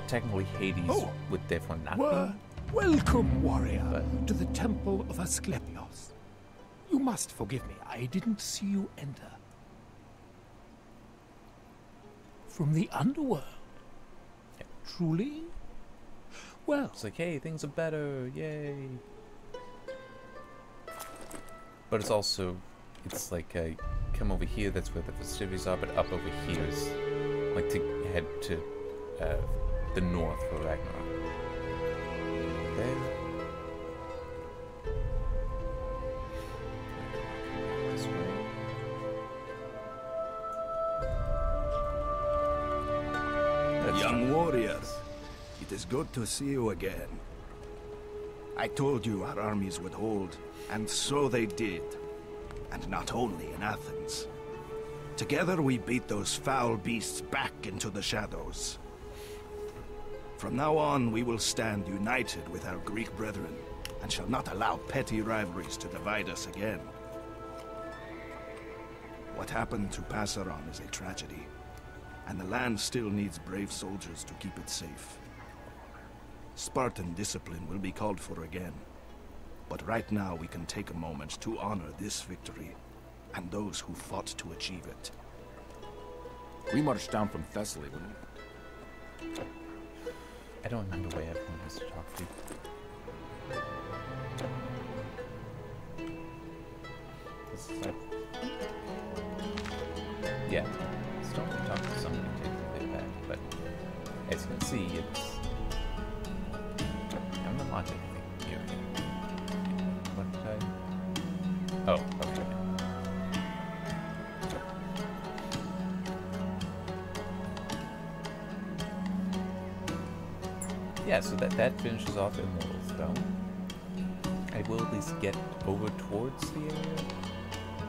Technically, Hades would therefore not be. Welcome, warrior, But- to the temple of Asclepios. You must forgive me, I didn't see you enter. From the underworld? Yeah. Truly? Well, It's like, hey, things are better, yay. But it's also, it's like, come over here, that's where the festivities are, but up over here is, like, to head to the north for Ragnarok. There. This way. That's Young warriors, it is good to see you again. I told you our armies would hold, and so they did. And not only in Athens. Together we beat those foul beasts back into the shadows. From now on, we will stand united with our Greek brethren, and shall not allow petty rivalries to divide us again. What happened to Passaron is a tragedy, and the land still needs brave soldiers to keep it safe. Spartan discipline will be called for again, but right now we can take a moment to honor this victory, and those who fought to achieve it. We marched down from Thessaly when I don't remember where everyone has to talk to. This is like... Yeah, still have to talk to somebody to take the bit back, but as you can see, it's... I'm not launching anything here. What did I... Oh, okay. Yeah, so that finishes off Immortal Throne. I will at least get over towards the area.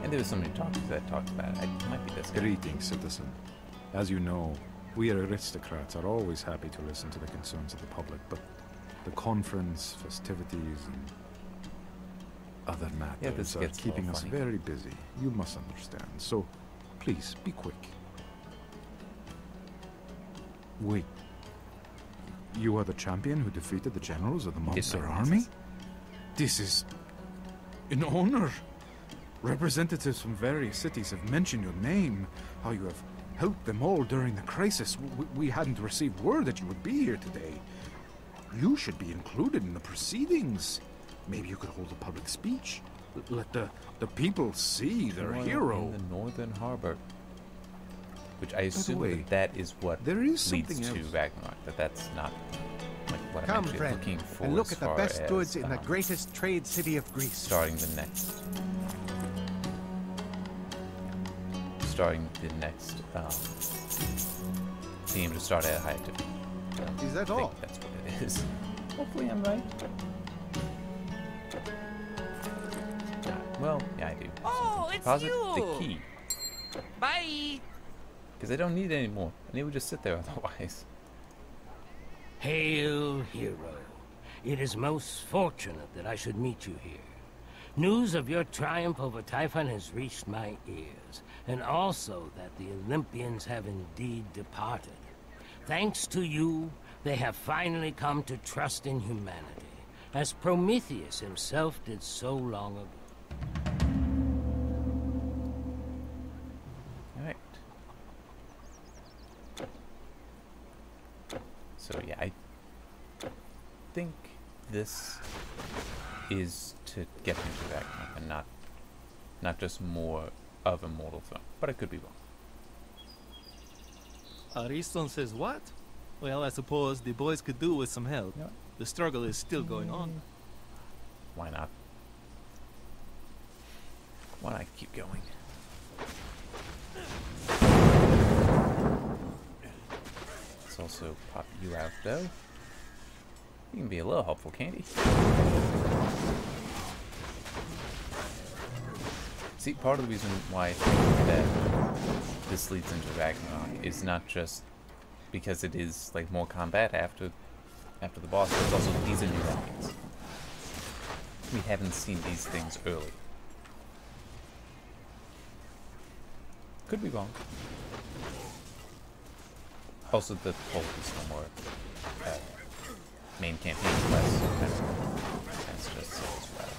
And there was somebody that talked about it. It might be this guy. Greetings, citizen. As you know, we aristocrats are always happy to listen to the concerns of the public, but the conference, festivities, and other matters this are gets a keeping little us funny. very busy. You must understand. So, please, be quick. Wait. You are the champion who defeated the generals of the Monster know Army? this. This is an honor. Representatives from various cities have mentioned your name, how you have helped them all during the crisis. We hadn't received word that you would be here today. You should be included in the proceedings. Maybe you could hold a public speech. Let the people see their Royal hero. in the Northern Harbor. Which I assume way, that is what there is leads something to else. Ragnarok. That's not like what I'm Come, actually friend, looking for and look as at the far best as, goods in the greatest trade city of Greece. starting the next theme to start at high activity. Is that I think all? that's what it is. Hopefully I'm right. Well, yeah, I do. Oh, it's Deposit you! the key. Bye! Because I don't need it anymore. And it would just sit there otherwise. Hail, hero. It is most fortunate that I should meet you here. News of your triumph over Typhon has reached my ears, and also that the Olympians have indeed departed. Thanks to you, they have finally come to trust in humanity, as Prometheus himself did so long ago. Alright. So yeah, I think this is to get into Ragnarok and not just more of a mortal throne. But I could be wrong. Ariston says what? Well, I suppose the boys could do with some help. Yeah. The struggle is still going on. Why not? Why not keep going? Let's also pop you out, though. You can be a little helpful, can't you? See, part of the reason why I think that this leads into Ragnarok is not just because it is like more combat after the boss, but it's also these are new enemies. We haven't seen these things early. Could be wrong. Also, the Hulk is no more main campaign quest. That's just sales rather.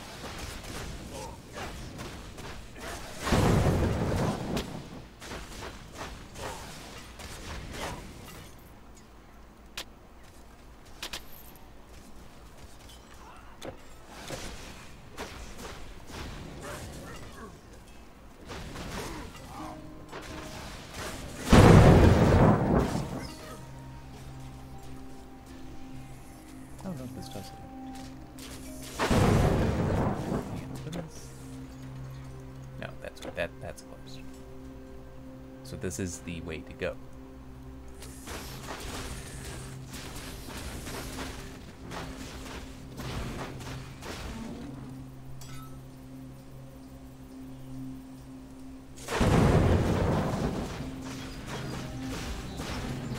No, that's closed. So this is the way to go.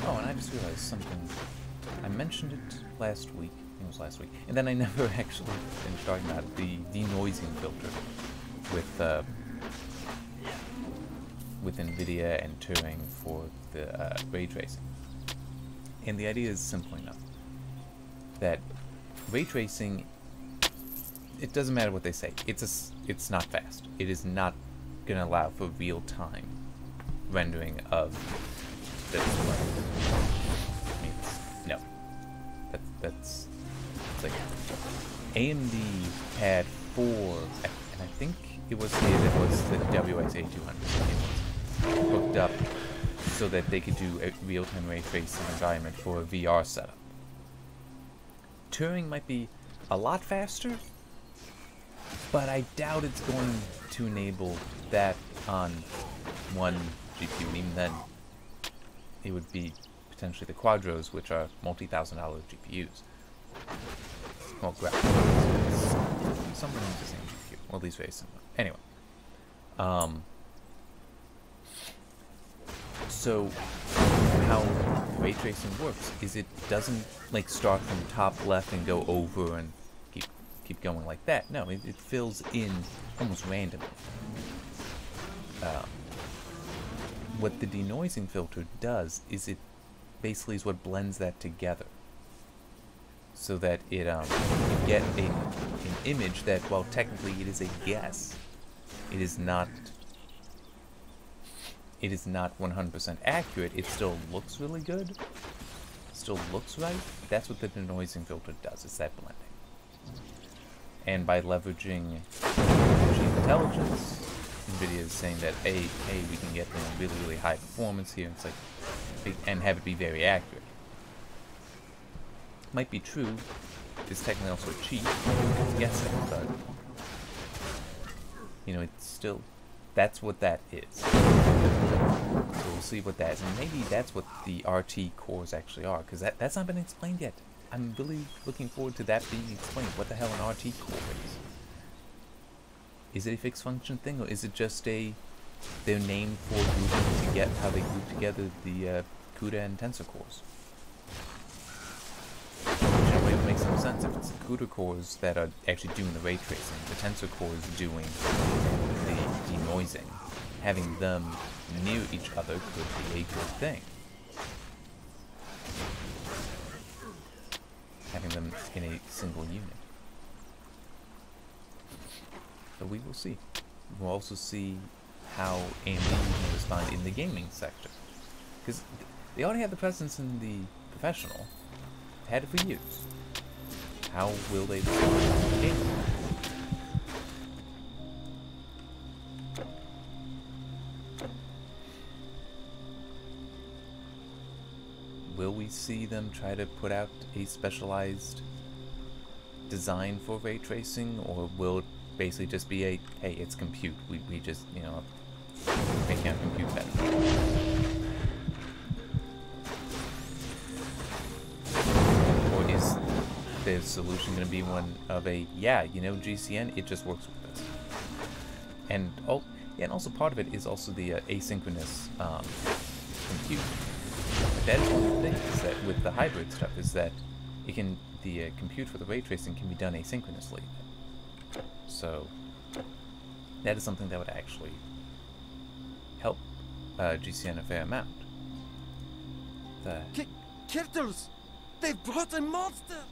Oh, and I just realized something. I mentioned it last week. It was last week, and then I never actually finished talking about it, the denoising filter with NVIDIA and Turing for the ray tracing. And the idea is simple enough that ray tracing, it doesn't matter what they say, it's not fast. It is not going to allow for real-time rendering of the display. I mean, no, that's like AMD had 4, and I think it was here that was the WX8200 hooked up so that they could do a real-time ray tracing environment for a VR setup. Turing might be a lot faster, but I doubt it's going to enable that on one GPU, and even then it would be potentially the Quadros, which are multi-$1,000 GPUs. Well, graphics. Something like the same GPU. Well, at least very similar. Anyway. So, how ray tracing works is it doesn't like start from top left and go over and keep going like that. No, it fills in almost randomly. What the denoising filter does is it basically is what blends that together, so that it you get an image that, while technically it is a guess, it is not 100% accurate. It still looks really good, still looks right. That's what the denoising filter does. It's that blending. And by leveraging machine intelligence, NVIDIA is saying that hey, we can get really, really high performance here. It's like, and have it be very accurate. Might be true. It's technically also cheap. It's guessing, but you know, it's still, that's what that is. So we'll see what that is, and maybe that's what the RT cores actually are, because that's not been explained yet. I'm really looking forward to that being explained. What the hell an RT core is? Is it a fixed function thing, or is it just their name for grouping to get how they group together the CUDA and tensor cores? Which in a way would make some sense if it's the CUDA cores that are actually doing the ray tracing, the tensor cores doing the denoising. Having them near each other could be a good thing. Having them in a single unit. So we will see. We'll also see how AMD will respond in the gaming sector. Because they already had the presence in the professional. Had it for years. how will they respond to the game? Will we see them try to put out a specialized design for ray tracing, or will it basically just be a, hey, it's compute, we just, you know, make our compute better? Or is the solution going to be one of a, yeah, you know, GCN, it just works with this? And, yeah, and also part of it is also the asynchronous compute. That is one of the things that with the hybrid stuff is that it can, the compute for the ray tracing can be done asynchronously. So that is something that would actually help GCN a fair amount. The Kirtles! They've brought a monster!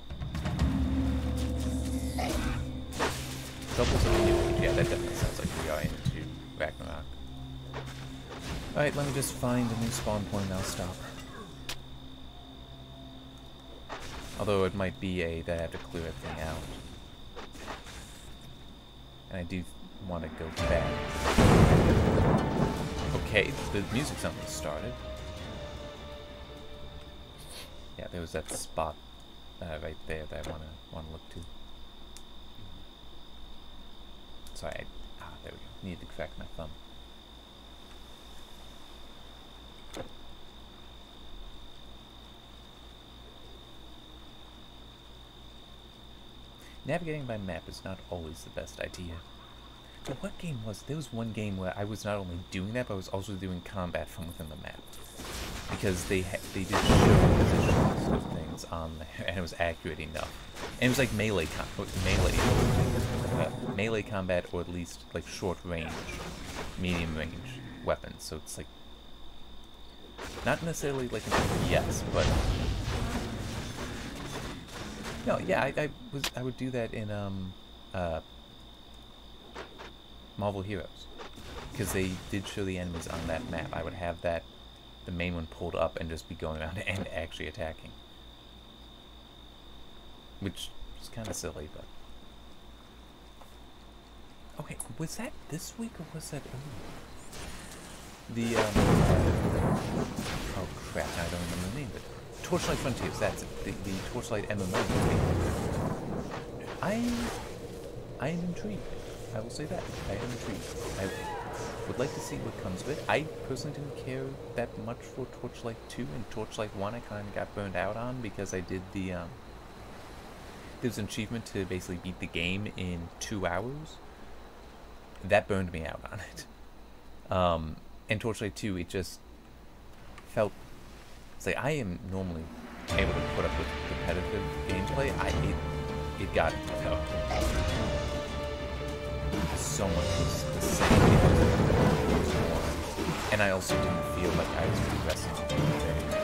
Troubles of the New Age. Yeah, that definitely sounds like we are into Ragnarok. Alright, let me just find a new spawn point and I'll stop. Although it might be that I have to clear everything out. And I do want to go back. Okay, the music suddenly started. Yeah, there was that spot right there that I want to look to. Sorry, there we go. Needed to crack my thumb. Navigating by map is not always the best idea. But what game was? There was one game where I was not only doing that, but I was also doing combat from within the map. Because they did show positions of things on there, and it was accurate enough. And it was like melee combat, or at least like short range, medium range weapons. So it's like not necessarily like an FPS, but no, yeah, I would do that in Marvel Heroes, because they did show the enemies on that map. I would have that, the main one pulled up and just be going around and actually attacking, which is kind of silly, but okay. Was that this week or was that the oh crap! Now I don't remember the name of it. Torchlight Frontiers. That's it. The Torchlight MMO. I am intrigued. I will say that. I am intrigued. I would like to see what comes of it. I personally didn't care that much for Torchlight 2, and Torchlight 1 I kind of got burned out on because I did the, there's an achievement to basically beat the game in 2 hours. That burned me out on it. And Torchlight 2, it just felt, it's like I am normally able to put up with competitive gameplay. It got me, though. So much was the same, and I also didn't feel like I was progressing very much.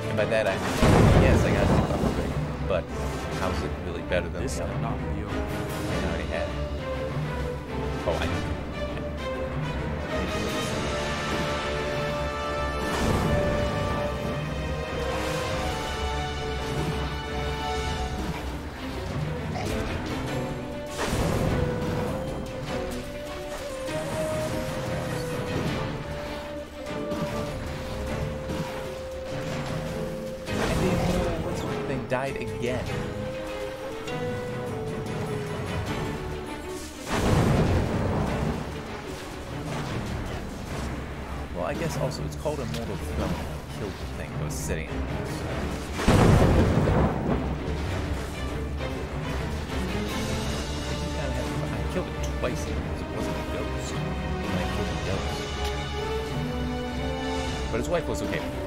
And by that I mean, yes, I got to upgrade, but how's it really better than This the other? cannot be over. I already had. Oh, I know. What's the thing? Died again. Well, I guess also it's called a mortal throne. I killed the thing that was sitting in it. I killed it twice because it wasn't a ghost. And I killed the ghost. But his wife was okay with it.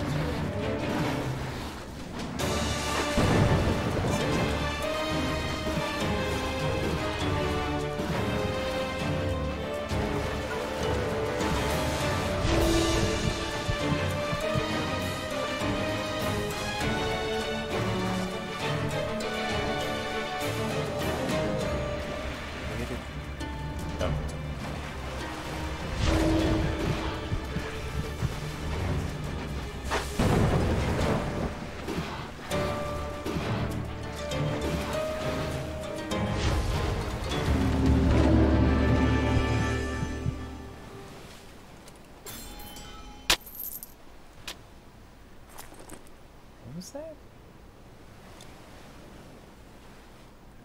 was that?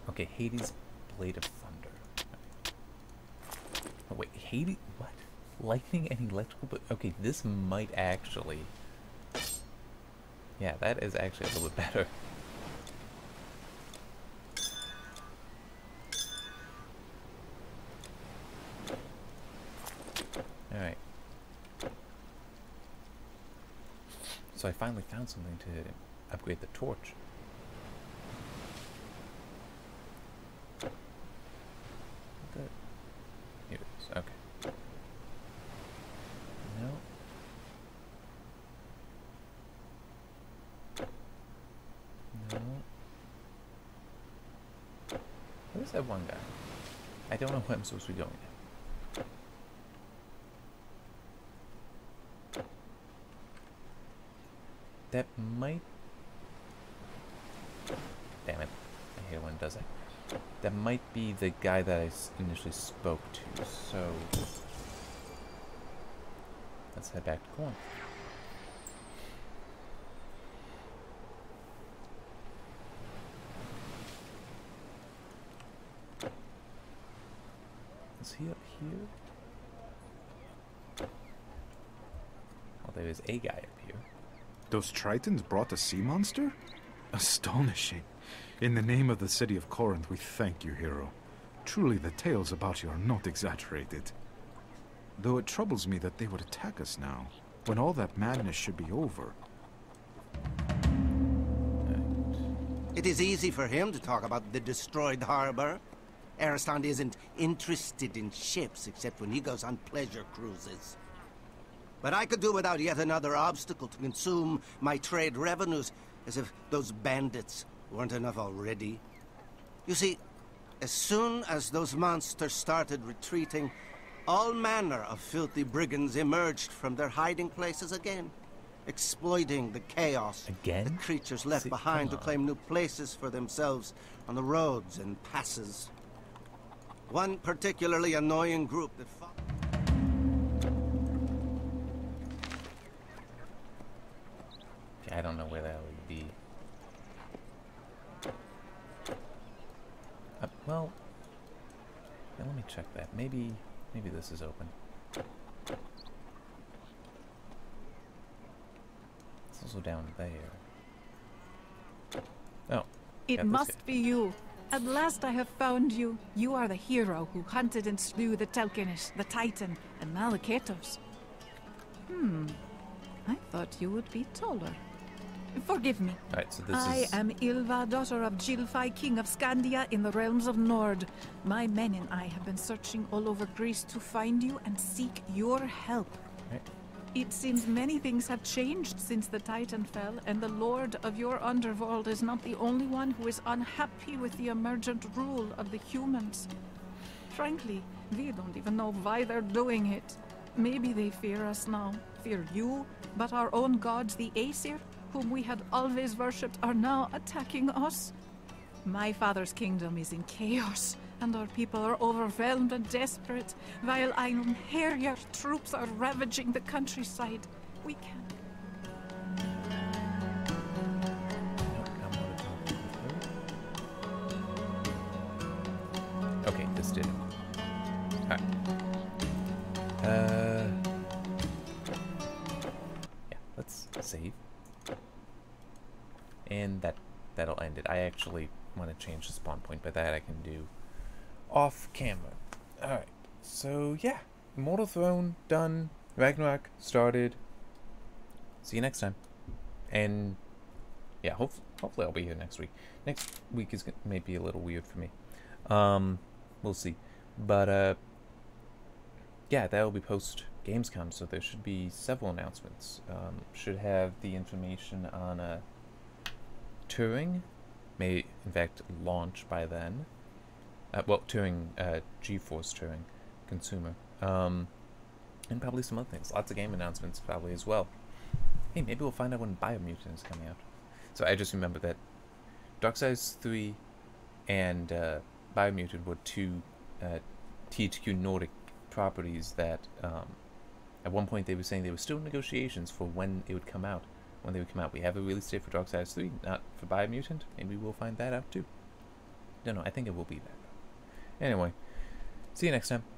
Okay, Hades' Blade of Thunder. Oh wait, Hades? What? Lightning and electrical? But okay, this might actually... Yeah, that is actually a little bit better. Alright. So I finally found something to upgrade the torch. Here it is. Okay. No. No. Where's that one guy? I don't know where I'm supposed to be going now. That might... Damn it. I hate when it does that. That might be the guy that I initially spoke to, so... Let's head back to Corinth. Is he up here? Oh, there is a guy up here. Those Tritons brought a sea monster? Astonishing. In the name of the city of Corinth, we thank you, hero. Truly, the tales about you are not exaggerated. Though it troubles me that they would attack us now, when all that madness should be over. It is easy for him to talk about the destroyed harbor. Ariston isn't interested in ships except when he goes on pleasure cruises. But I could do without yet another obstacle to consume my trade revenues, as if those bandits weren't enough already. You see, as soon as those monsters started retreating, all manner of filthy brigands emerged from their hiding places again, exploiting the chaos the creatures left behind to claim new places for themselves on the roads and passes. One particularly annoying group that fought... I don't know where that would be. Well, yeah, let me check that. Maybe this is open. It's also down there. Oh. It must be you. At last I have found you. You are the hero who hunted and slew the Telkinish, the Titan, and Malaketos. I thought you would be taller. Forgive me. Right, so this I am Ylva, daughter of Gilfai, king of Scandia in the realms of Nord. My men and I have been searching all over Greece to find you and seek your help. Right. It seems many things have changed since the Titan fell, and the Lord of your underworld is not the only one who is unhappy with the emergent rule of the humans. Frankly, we don't even know why they're doing it. Maybe they fear us now, fear you, but our own gods, the Aesir, whom we had always worshipped, are now attacking us. My father's kingdom is in chaos, and our people are overwhelmed and desperate, while Einherjar troops are ravaging the countryside. We can't. Okay, this did it. Alright. Yeah, let's save. And that'll end it. I actually want to change the spawn point, but that I can do off camera. Alright, so yeah. Mortal Throne done. Ragnarok started. See you next time. And yeah, hopefully I'll be here next week. Next week is maybe a little weird for me. We'll see. But yeah, that'll be post Gamescom, so there should be several announcements. Should have the information on Turing, may in fact launch by then. Well, Turing, GeForce Turing, consumer, and probably some other things. Lots of game announcements probably as well. Hey, maybe we'll find out when Biomutant is coming out. So I just remember that Darksiders 3 and Biomutant were two THQ Nordic properties that at one point they were saying they were still in negotiations for when it would come out. when they would come out. We have a release date for Darksiders 3, not for Biomutant. Maybe we'll find that out too. Don't know. I think it will be that. Anyway, see you next time.